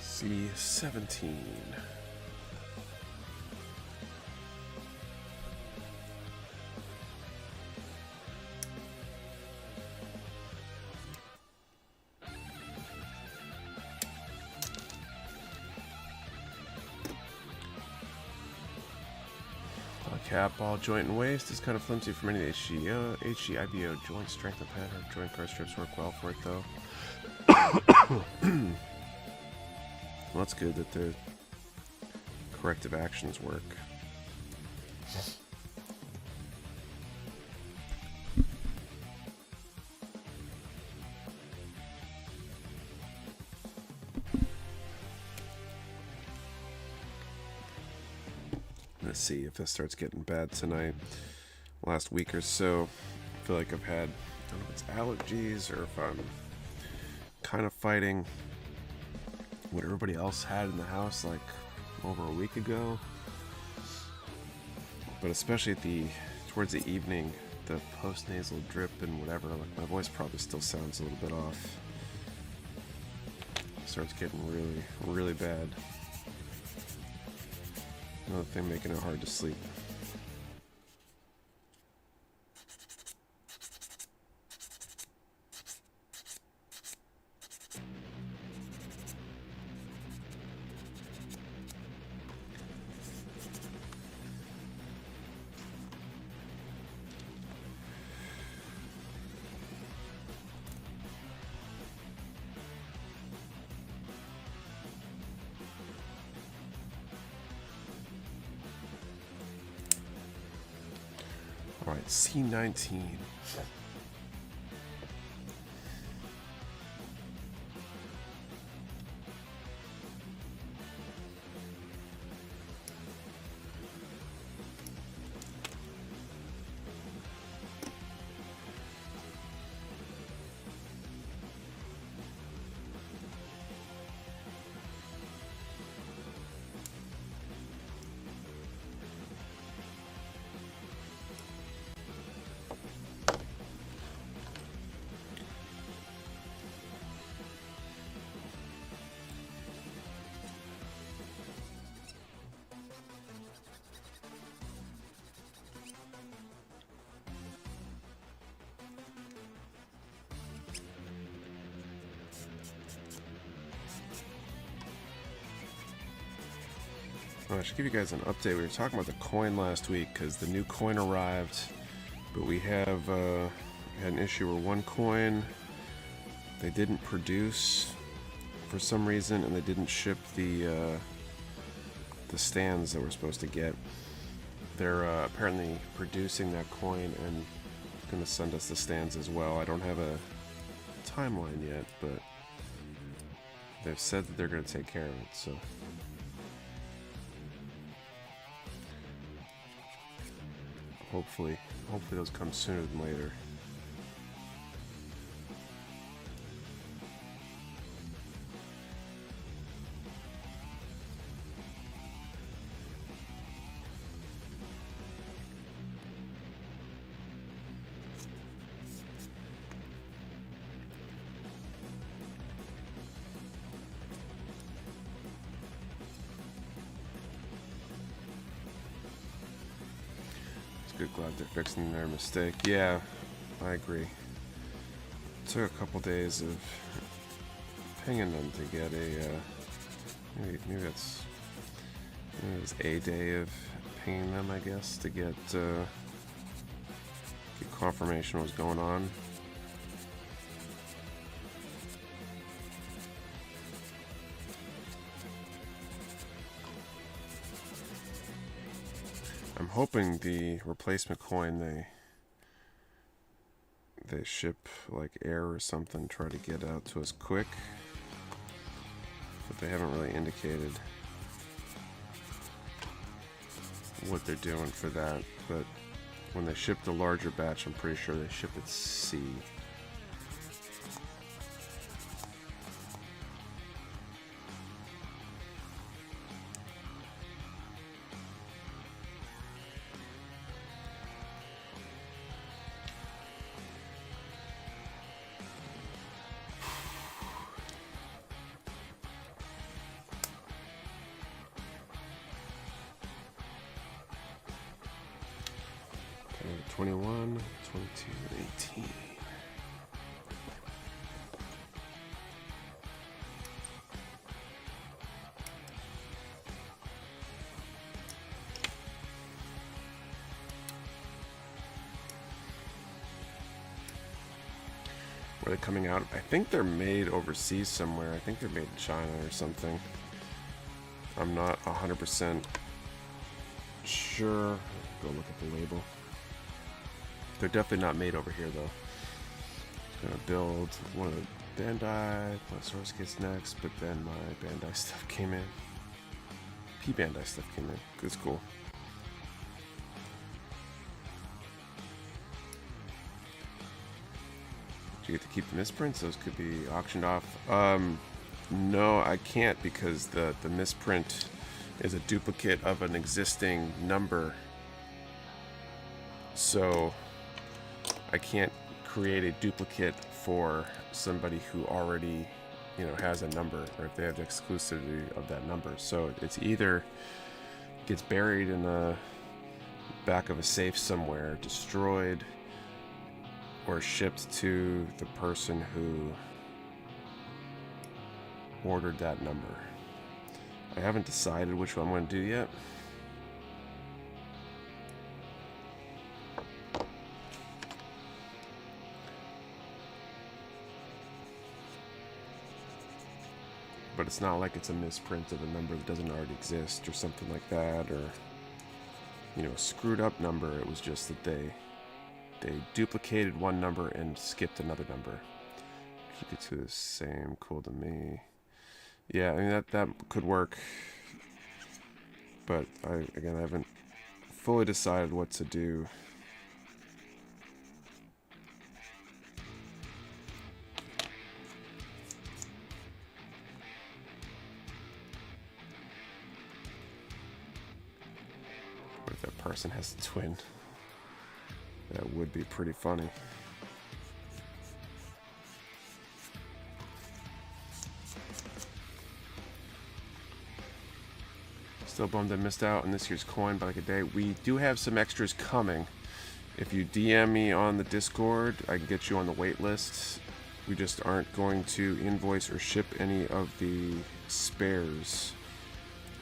[SPEAKER 1] C17. Cap, ball, joint, and waist is kind of flimsy from any HGIBO joint strength and pattern. Joint guard strips work well for it though. Well, that's good that the corrective actions work. Let's see if this starts getting bad tonight. Last week or so, I feel like I've had, I don't know if it's allergies or if I'm kind of fighting what everybody else had in the house like over a week ago. But especially towards the evening, the post-nasal drip and whatever, like my voice probably still sounds a little bit off. It starts getting really, really bad. Another thing making it hard to sleep. Alright, C19. I should give you guys an update. We were talking about the coin last week because the new coin arrived, but we have had an issue where one coin they didn't produce for some reason, and they didn't ship the stands that we're supposed to get. They're apparently producing that coin and going to send us the stands as well. I don't have a timeline yet, but they've said that they're going to take care of it, so. Hopefully those come sooner than later. Good, glad they're fixing their mistake. Yeah, I agree. It took a couple days of pinging them to get a maybe it's a day of pinging them, I guess, to get confirmation what was going on. I'm hoping the replacement coin they ship like air or something, try to get out to us quick. But they haven't really indicated what they're doing for that. But when they ship the larger batch, I'm pretty sure they ship at sea. Okay, 21, 22, 18. Where they're coming out, I think they're made overseas somewhere. I think they're made in China or something. I'm not 100% sure. Go look at the label. They're definitely not made over here though. Gonna build one of the Bandai, my source gets next, but then my Bandai stuff came in. Bandai stuff came in. It's cool. Do you get to keep the misprints? Those could be auctioned off. No, I can't, because the misprint is a duplicate of an existing number. So I can't create a duplicate for somebody who already, you know, has a number, or if they have the exclusivity of that number. So it's either gets buried in the back of a safe somewhere, destroyed, or shipped to the person who ordered that number. I haven't decided which one I'm going to do yet. But it's not like it's a misprint of a number that doesn't already exist or something like that, or, you know, a screwed up number. It was just that they duplicated one number and skipped another number. Keep it to the same. Cool to me. Yeah, I mean that could work. But I haven't fully decided what to do. What if that person has a twin? That would be pretty funny. Still bummed I missed out on this year's coin by like a day. We do have some extras coming. If you DM me on the Discord, I can get you on the wait list. We just aren't going to invoice or ship any of the spares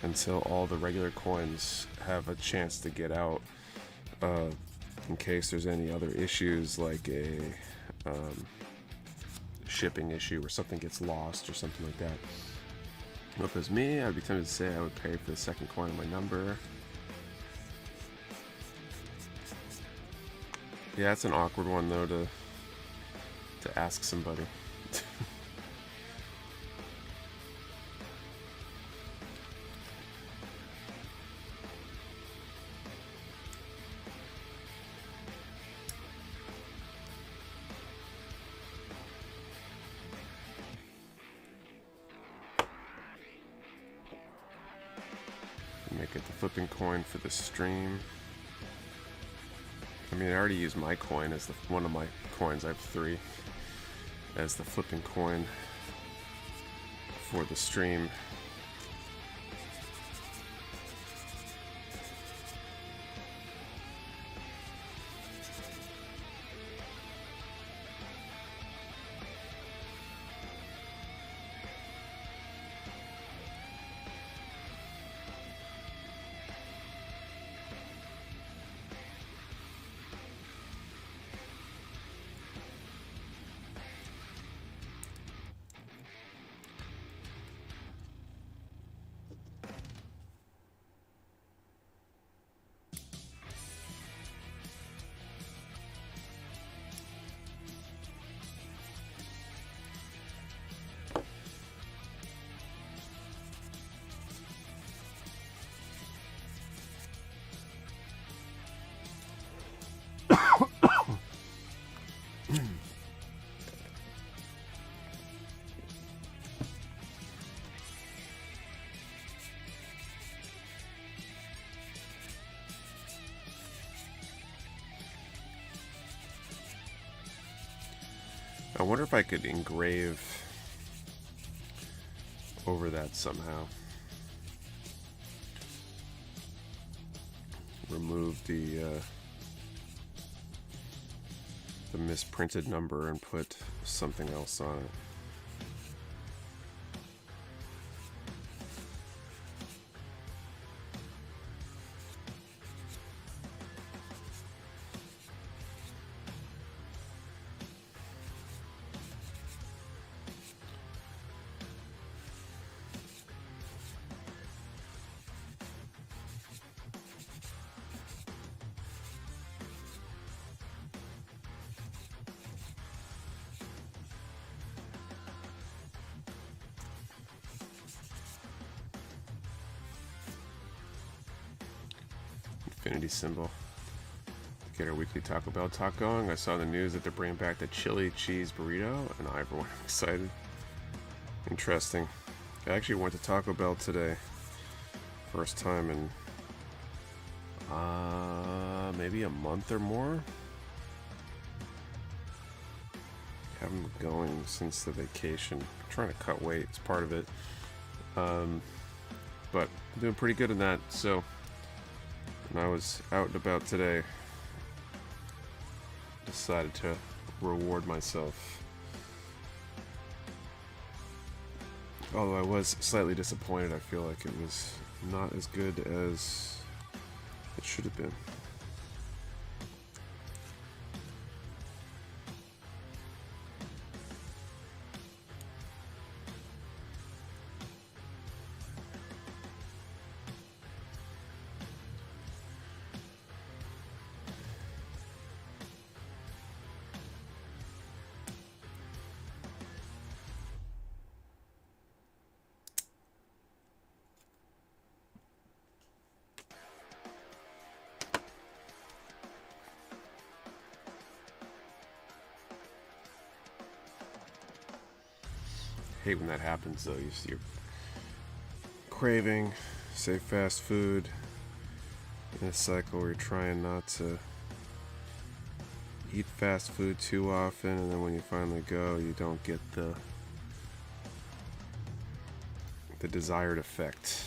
[SPEAKER 1] until all the regular coins have a chance to get out. In case there's any other issues, like a shipping issue or something gets lost or something like that. If it was me, I'd be tempted to say I would pay for the second coin of my number. Yeah, it's an awkward one though to ask somebody. Make it the flipping coin for the stream. I mean, I already used my coin as one of my coins. I have 3 as the flipping coin for the stream. wonder if I could engrave over that somehow. Remove the misprinted number and put something else on it. Infinity symbol. Get our weekly Taco Bell talk going. I saw in the news that they're bringing back the chili cheese burrito, and everyone excited. Interesting. I actually went to Taco Bell today. First time in maybe a month or more. Haven't been going since the vacation. I'm trying to cut weight. It's part of it. But I'm doing pretty good in that. So when I was out and about today, decided to reward myself. Although I was slightly disappointed, I feel like it was not as good as it should have been. I hate when that happens though. You see, you're craving, say, fast food in a cycle where you're trying not to eat fast food too often, and then when you finally go, you don't get the desired effect.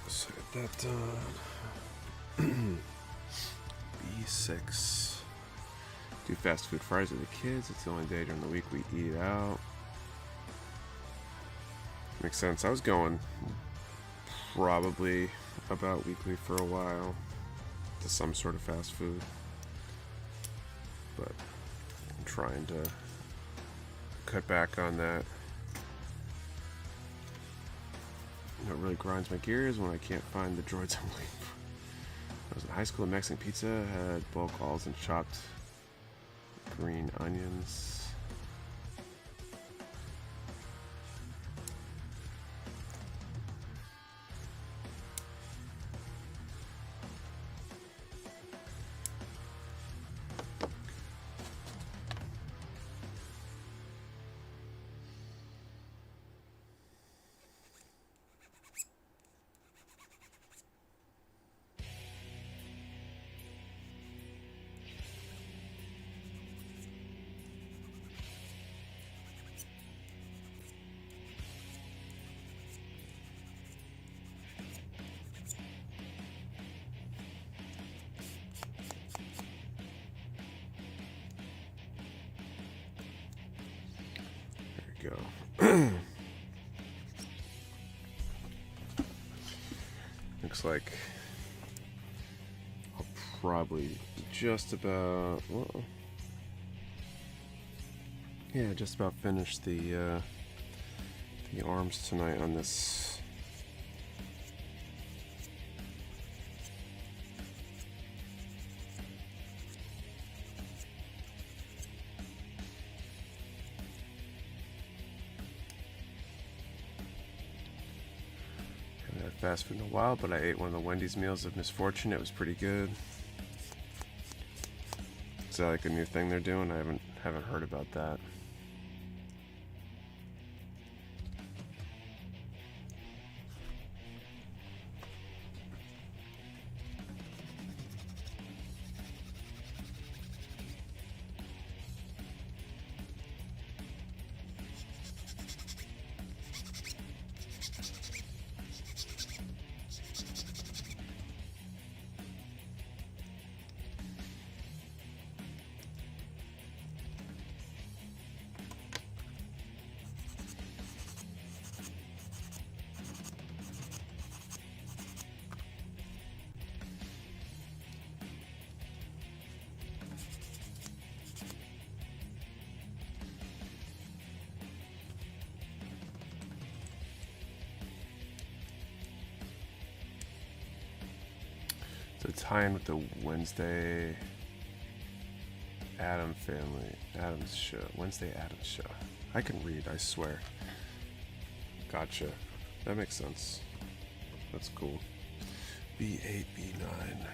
[SPEAKER 1] So get that done. B6. Do fast food Fridays with the kids. It's the only day during the week we eat out. Makes sense. I was going probably about weekly for a while to some sort of fast food. But I'm trying to cut back on that. What really grinds my gears when I can't find the droids I'm looking for. I was in high school, Mexican pizza had bulk olives and chopped green onions. Go. Looks like I'll probably just about, well, yeah, just about finished the arms tonight on this. Haven't had fast food in a while, but I ate one of the Wendy's meals of misfortune. It was pretty good. Is that like a new thing they're doing? I haven't heard about that. So tie in with the Wednesday Adams show. Wednesday Adams show. I can read, I swear. Gotcha. That makes sense. That's cool. B8, B9.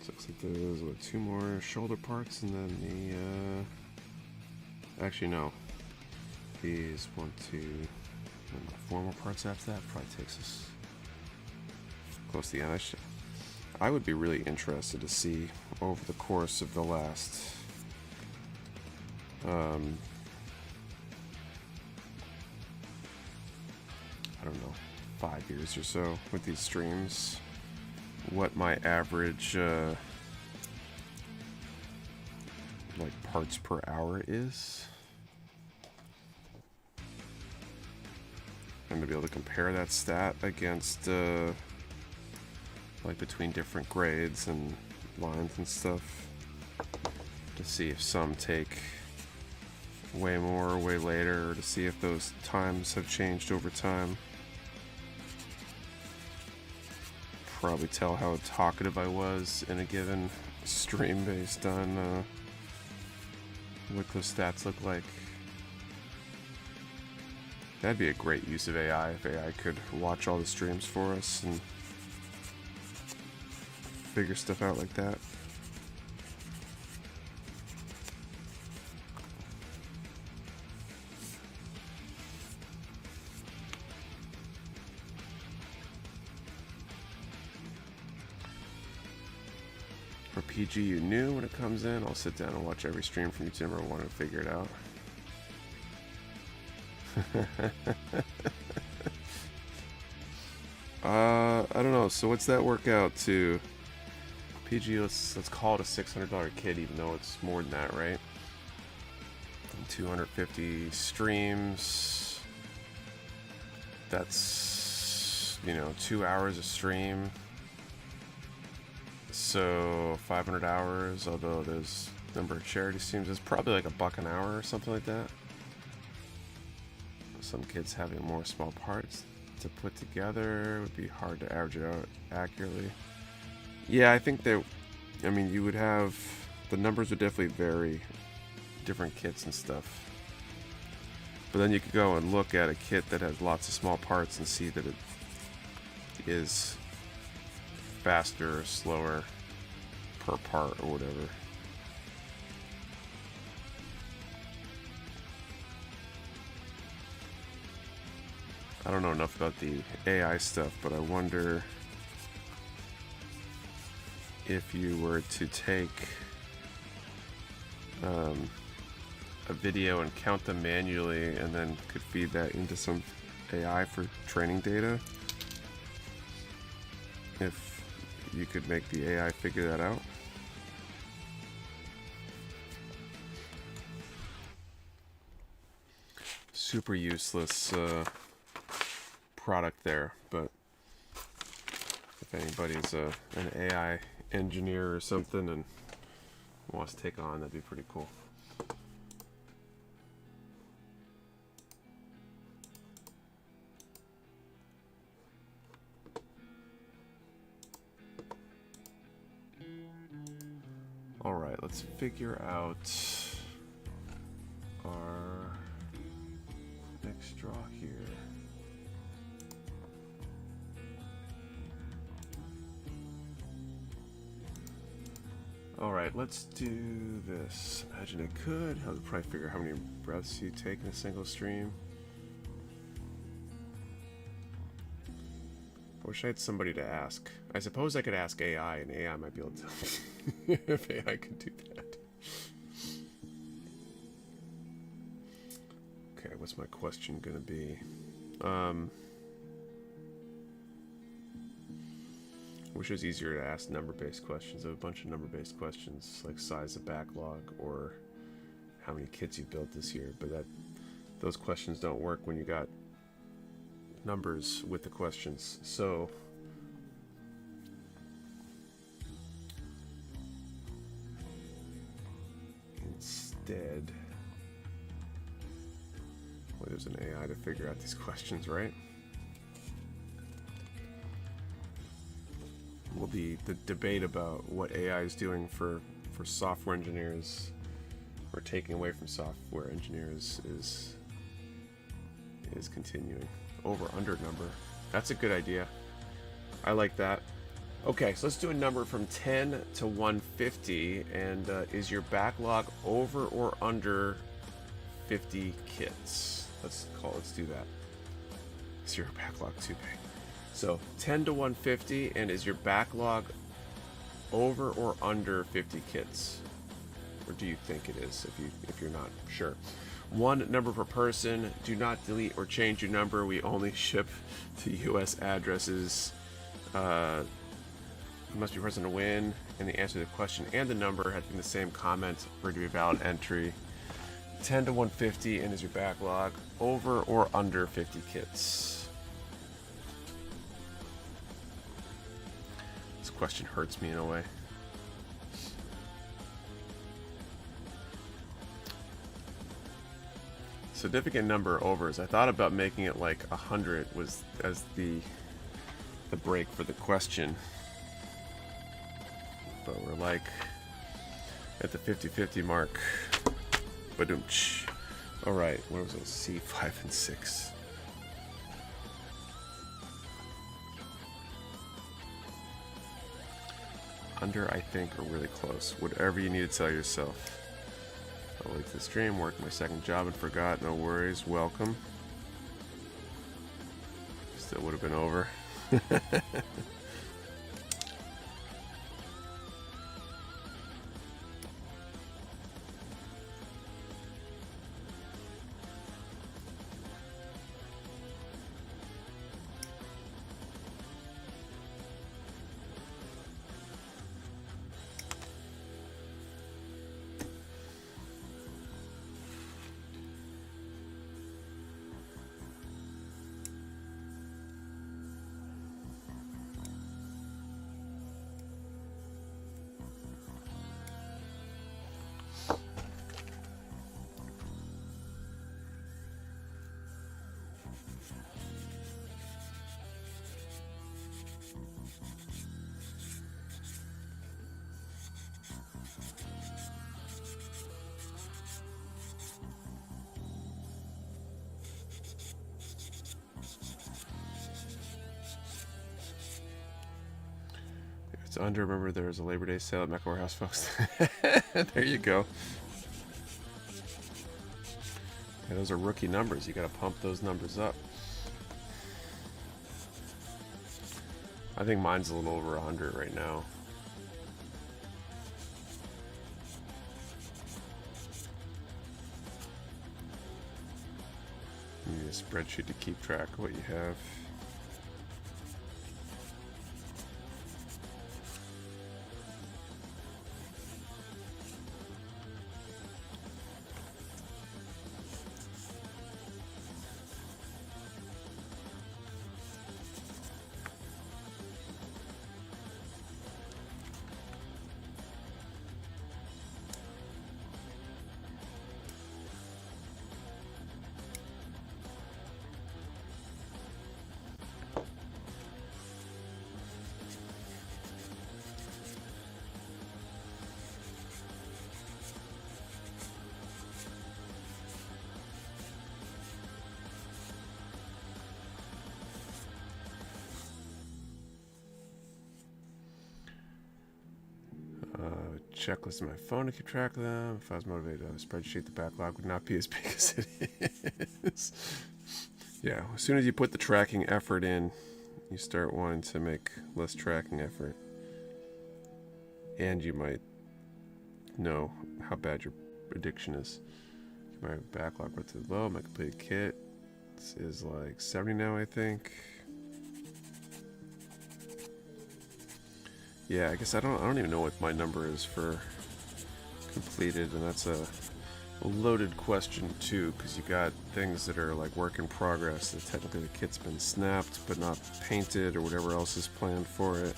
[SPEAKER 1] Looks like there's two more shoulder parts, and then the actually no, these 1, 2, and 4 more parts after that. Probably takes us close to the end. I would be really interested to see over the course of the last I don't know, 5 years or so with these streams, what my average like parts per hour is, and to be able to compare that stat against like between different grades and lines and stuff, to see if some take way more or way later, or to see if those times have changed over time. Probably tell how talkative I was in a given stream based on what those stats look like. That'd be a great use of AI, if AI could watch all the streams for us and figure stuff out like that. For PGU new, when it comes in, I'll sit down and watch every stream from YouTube and want to figure it out. I don't know. So what's that work out to? PG, let's call it a $600 kit, even though it's more than that, right? And 250 streams. That's, you know, 2 hours a stream. So 500 hours, although there's number of charity streams, it's probably like $1 an hour or something like that. Some kids having more small parts to put together would be hard to average it out accurately. Yeah, I think that, I mean, you would have, the numbers would definitely vary, different kits and stuff. But then you could go and look at a kit that has lots of small parts and see that it is faster or slower per part or whatever. I don't know enough about the AI stuff, but I wonder if you were to take a video and count them manually and then could feed that into some AI for training data, if you could make the AI figure that out. Super useless product there, but if anybody's an AI engineer or something and wants to take on, that'd be pretty cool. All right, let's figure out our next draw here. All right, let's do this. Imagine it could. I would probably figure how many breaths you take in a single stream. I wish I had somebody to ask. I suppose I could ask AI, and AI might be able to tell me if AI could do that. Okay, what's my question gonna be? I wish it was easier to ask number-based questions. I have a bunch of number-based questions, like size of backlog or how many kits you built this year, but those questions don't work when you got numbers with the questions. So instead, well, there's an AI to figure out these questions, right? Well, the debate about what AI is doing for software engineers or taking away from software engineers is continuing. Over under number. That's a good idea. I like that. Okay, so let's do a number from 10 to 150. And is your backlog over or under 50 kits? Let's do that. Is your backlog too big? So 10 to 150, and is your backlog over or under 50 kits? Or do you think it is if you're not sure? One number per person. Do not delete or change your number. We only ship to US addresses. You must be present to win, and the answer to the question and the number have been the same comment for it to be a valid entry. 10 to 150, and is your backlog over or under 50 kits? This question hurts me in a way. Significant number overs. I thought about making it like 100 was as the break for the question, but we're like at the 50-50 mark. Badumch. All right, what was it? C5 and 6. Under, I think, or really close. Whatever you need to tell yourself. I'll wait to the stream, worked my second job and forgot. No worries. Welcome. Still would have been over. It's under. Remember, there was a Labor Day sale at Mecha Warehouse, folks. There you go. Yeah, those are rookie numbers. You got to pump those numbers up. I think mine's a little over 100 right now. You need a spreadsheet to keep track of what you have. Checklist on my phone to keep track of them. If I was motivated to spreadsheet, the backlog would not be as big as it is. Yeah, as soon as you put the tracking effort in, you start wanting to make less tracking effort. And you might know how bad your addiction is. My backlog went too low. My completed kit is like 70 now, I think. Yeah, I guess I don't even know what my number is for completed, and that's a loaded question too, because you got things that are like work in progress that technically the kit's been snapped but not painted or whatever else is planned for it.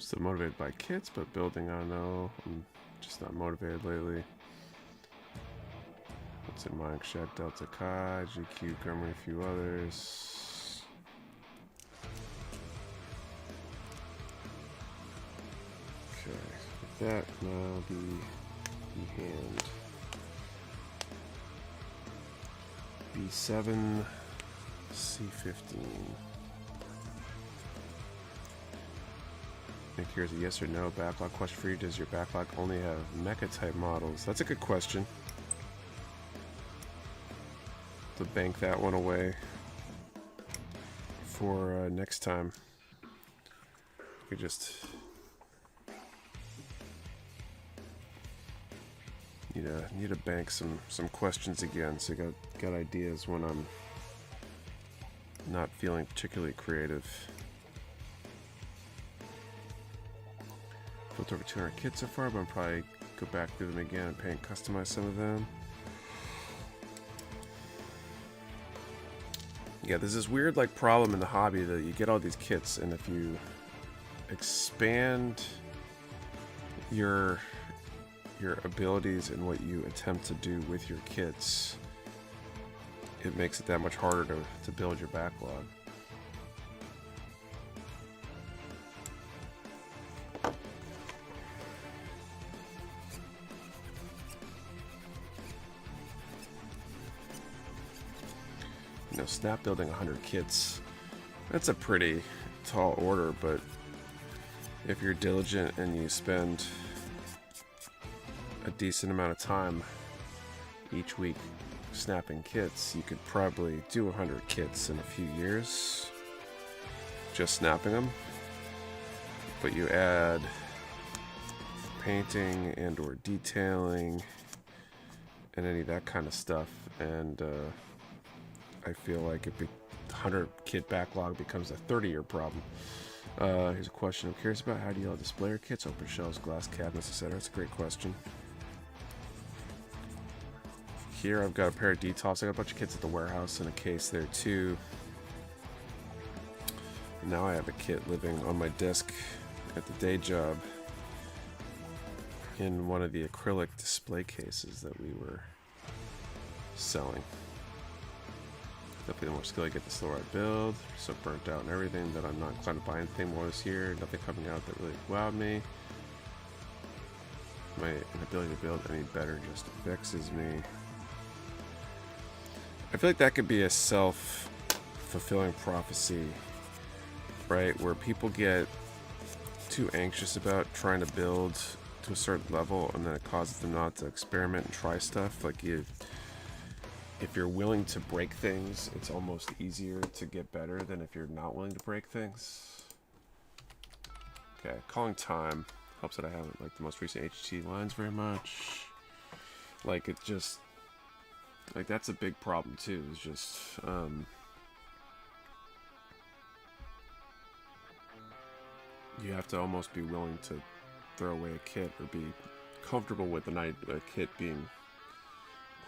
[SPEAKER 1] Still motivated by kits, but building, I don't know. I'm just not motivated lately. What's in Mike Shack, Delta Kai, GQ, Gummer, a few others. Okay, with that now the hand. B7, C15. Nick, here's a yes or no backlog question for you. Does your backlog only have mecha type models? That's a good question. To bank that one away for next time. We just need to bank some questions again, so you got ideas when I'm not feeling particularly creative. Built over 200 kits so far, but I'll probably go back through them again and paint, customize some of them. Yeah, there's this weird like problem in the hobby that you get all these kits, and if you expand your abilities and what you attempt to do with your kits, it makes it that much harder to build your backlog. Snap building 100 kits, that's a pretty tall order, but if you're diligent and you spend a decent amount of time each week snapping kits, you could probably do 100 kits in a few years just snapping them. But you add painting and or detailing and any of that kind of stuff, and I feel like a 100 kit backlog becomes a 30-year problem. Here's a question I'm curious about. How do you all display your kits? Open shelves, glass cabinets, etc. That's a great question. Here I've got a pair of detops. I got a bunch of kits at the warehouse and a case there too. Now I have a kit living on my desk at the day job in one of the acrylic display cases that we were selling. Definitely the more skill I get, the slower I build. So burnt out and everything that I'm not inclined to buy anything more this year. Nothing coming out that really wowed me. My inability to build any better just vexes me. I feel like that could be a self-fulfilling prophecy, right? Where people get too anxious about trying to build to a certain level, and then it causes them not to experiment and try stuff. Like if you're willing to break things, it's almost easier to get better than if you're not willing to break things. Okay, calling time. Helps that I haven't liked the most recent HT lines very much. Like, it just... Like, that's a big problem, too. Is just, you have to almost be willing to throw away a kit or be comfortable with a kit being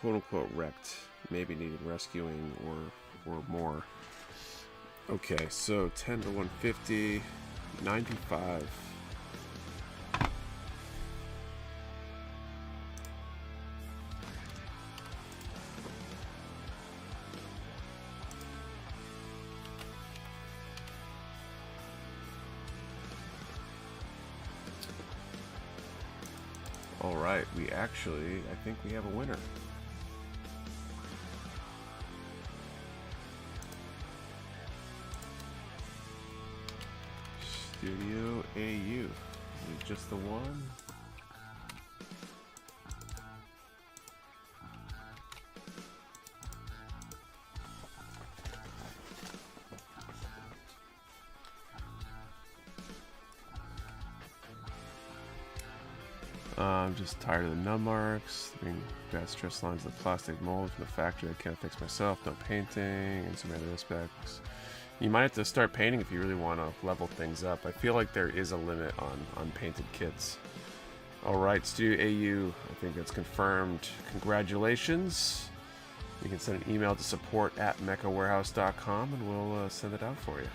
[SPEAKER 1] quote-unquote wrecked. Maybe needing rescuing or more. Okay, so 10 to 150, 95. All right, I think we have a winner. Studio AU. Is it just the one? I'm just tired of the nub marks, being bad stress lines of the plastic mold from the factory I can't fix myself, no painting, and some other aspects. You might have to start painting if you really want to level things up. I feel like there is a limit on painted kits. Alright, Studio AU, I think that's confirmed. Congratulations. You can send an email to support@mechawarehouse.com and we'll send it out for you.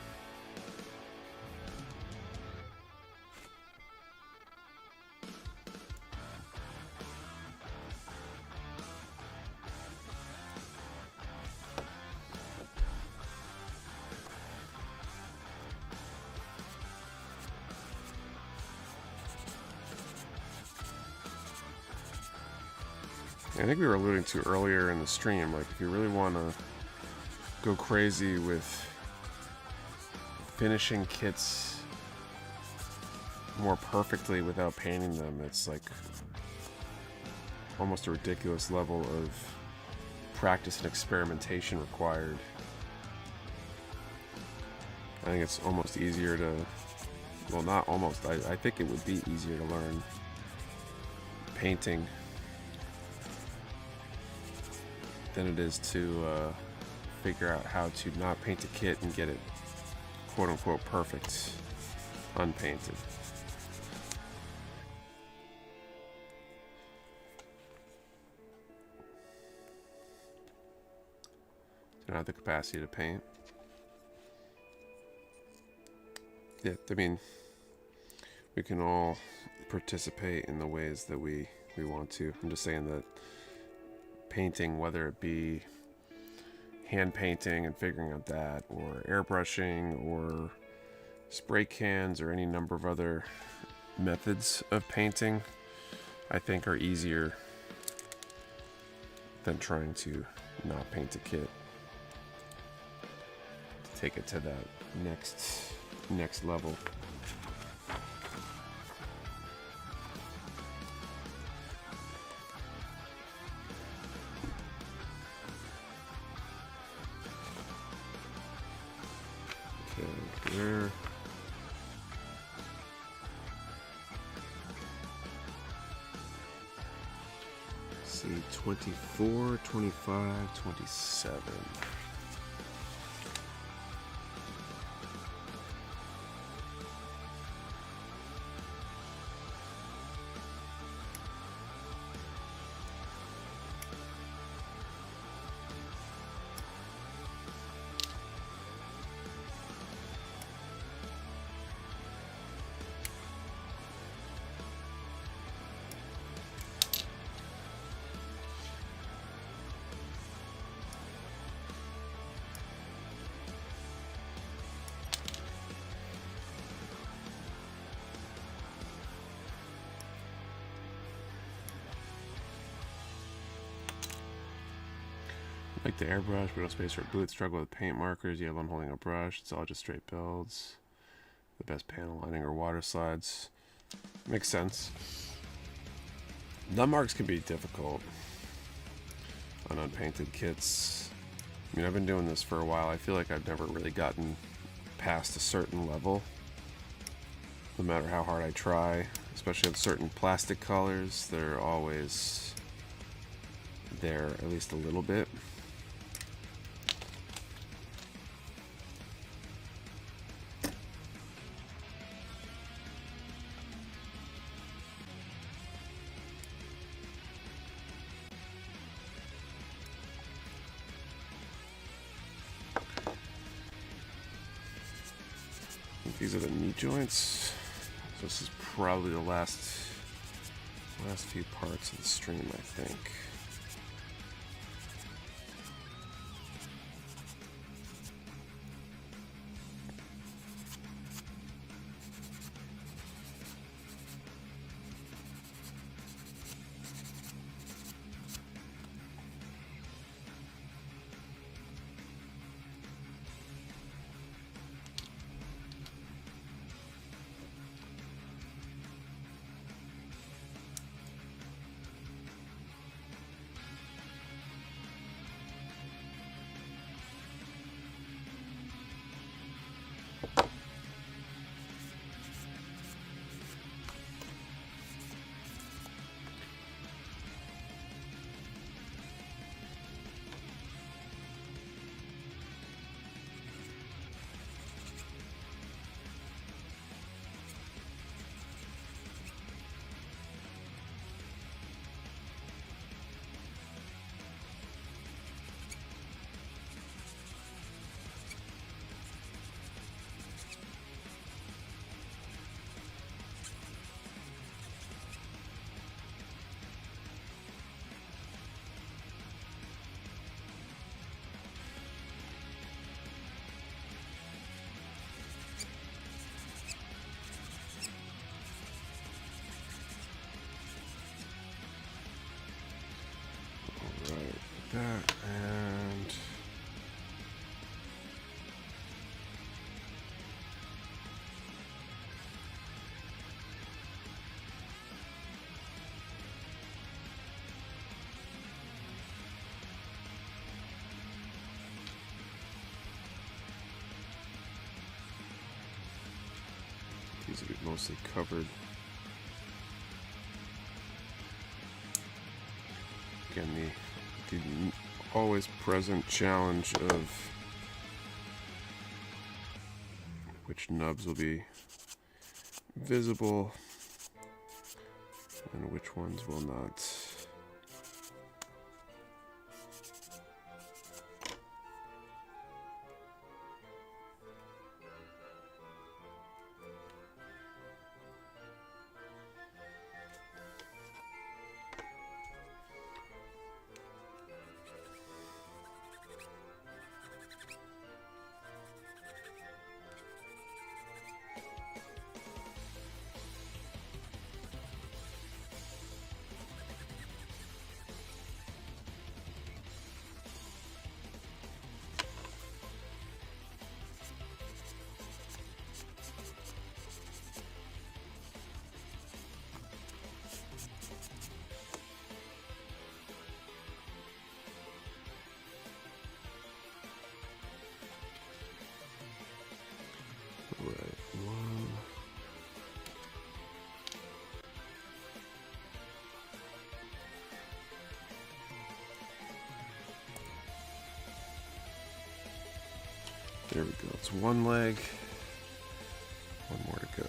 [SPEAKER 1] I think we were alluding to earlier in the stream, like if you really want to go crazy with finishing kits more perfectly without painting them, it's like almost a ridiculous level of practice and experimentation required. I think it's almost easier to, well, not almost, I think it would be easier to learn painting than it is to figure out how to not paint a kit and get it quote-unquote perfect unpainted. Don't have the capacity to paint. Yeah, I mean, we can all participate in the ways that we want to. I'm just saying that painting, whether it be hand painting and figuring out that, or airbrushing, or spray cans, or any number of other methods of painting, I think are easier than trying to not paint a kit. To take it to that next level. There. Let's see, 24, 25, 27. Like the airbrush, but no space for boots. Struggle with paint markers. You have one holding a brush. It's all just straight builds. The best panel lining or water slides. Makes sense. Nut marks can be difficult on unpainted kits. I mean, I've been doing this for a while. I feel like I've never really gotten past a certain level. No matter how hard I try, especially with certain plastic colors, they're always there at least a little bit. These are the knee joints. So this is probably the last few parts of the stream, I think. That and these will be mostly covered. Again, the always present challenge of which nubs will be visible and which ones will not. There we go. It's one leg. One more to go.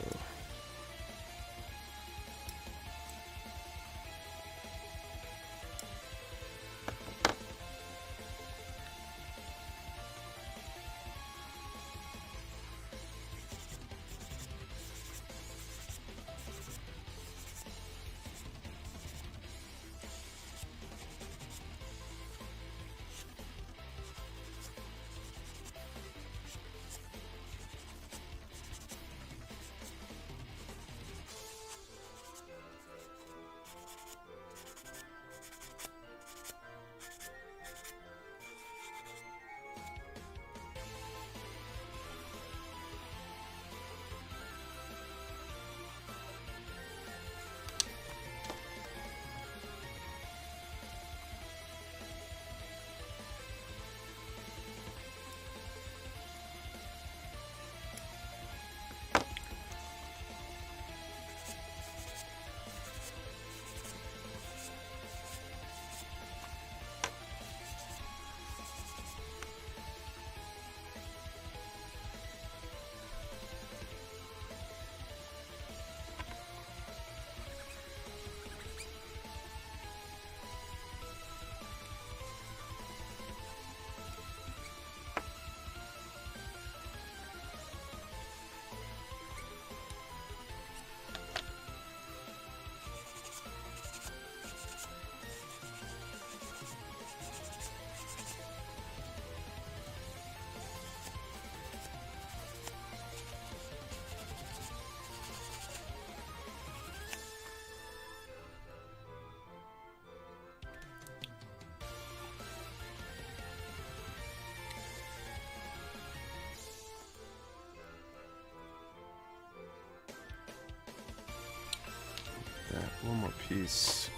[SPEAKER 1] One more piece.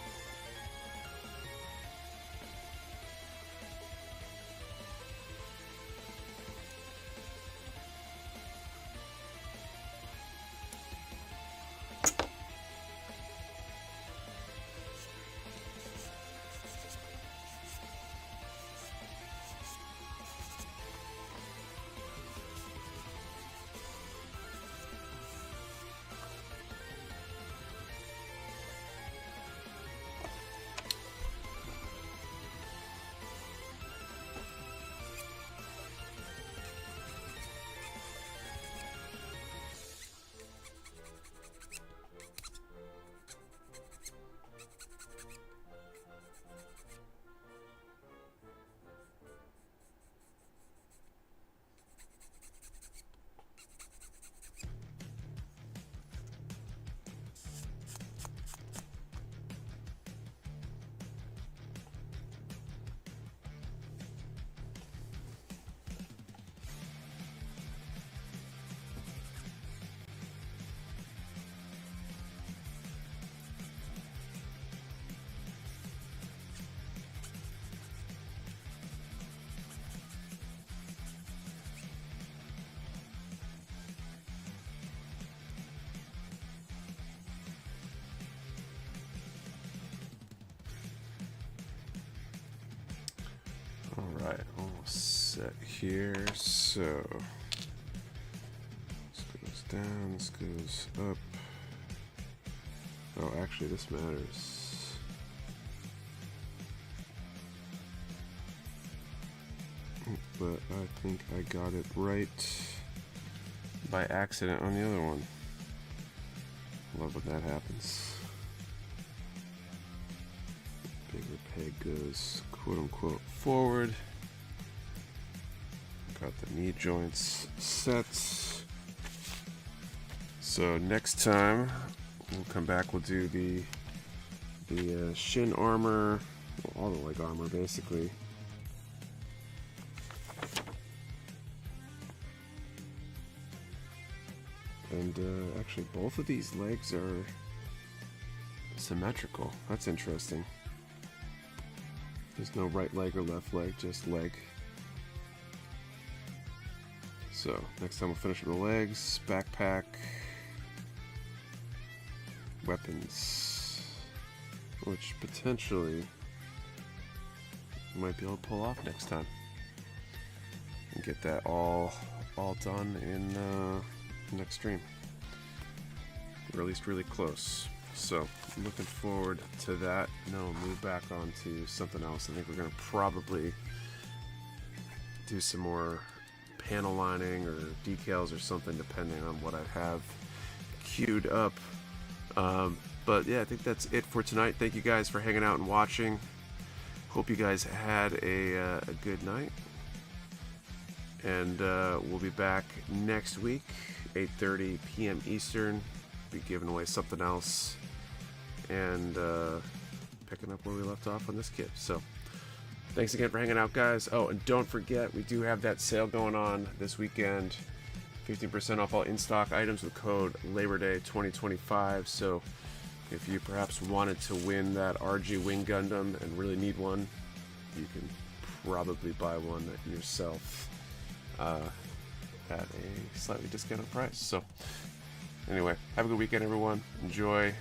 [SPEAKER 1] Alright, almost set here. So this goes down, this goes up. Oh, actually, this matters. But I think I got it right by accident on the other one. Love when that happens. Bigger peg goes quote-unquote forward. Got the knee joints set. So next time we'll come back, we'll do the shin armor, well, all the leg armor basically. And actually both of these legs are symmetrical. That's interesting. There's no right leg or left leg, just leg. So next time we'll finish with the legs, backpack, weapons, which potentially might be able to pull off next time and get that all done in next stream, or at least really close. So looking forward to that. Now we'll move back on to something else. I think we're going to probably do some more panel lining or decals or something, depending on what I have queued up. But yeah, I think that's it for tonight. Thank you guys for hanging out and watching. Hope you guys had a good night. And we'll be back next week, 8:30 p.m. Eastern. Be giving away something else and picking up where we left off on this kit. So thanks again for hanging out, guys. Oh, and don't forget, we do have that sale going on this weekend. 15% off all in-stock items with code Labor Day 2025. So if you perhaps wanted to win that RG Wing Gundam and really need one, you can probably buy one yourself at a slightly discounted price. So anyway, have a good weekend, everyone. Enjoy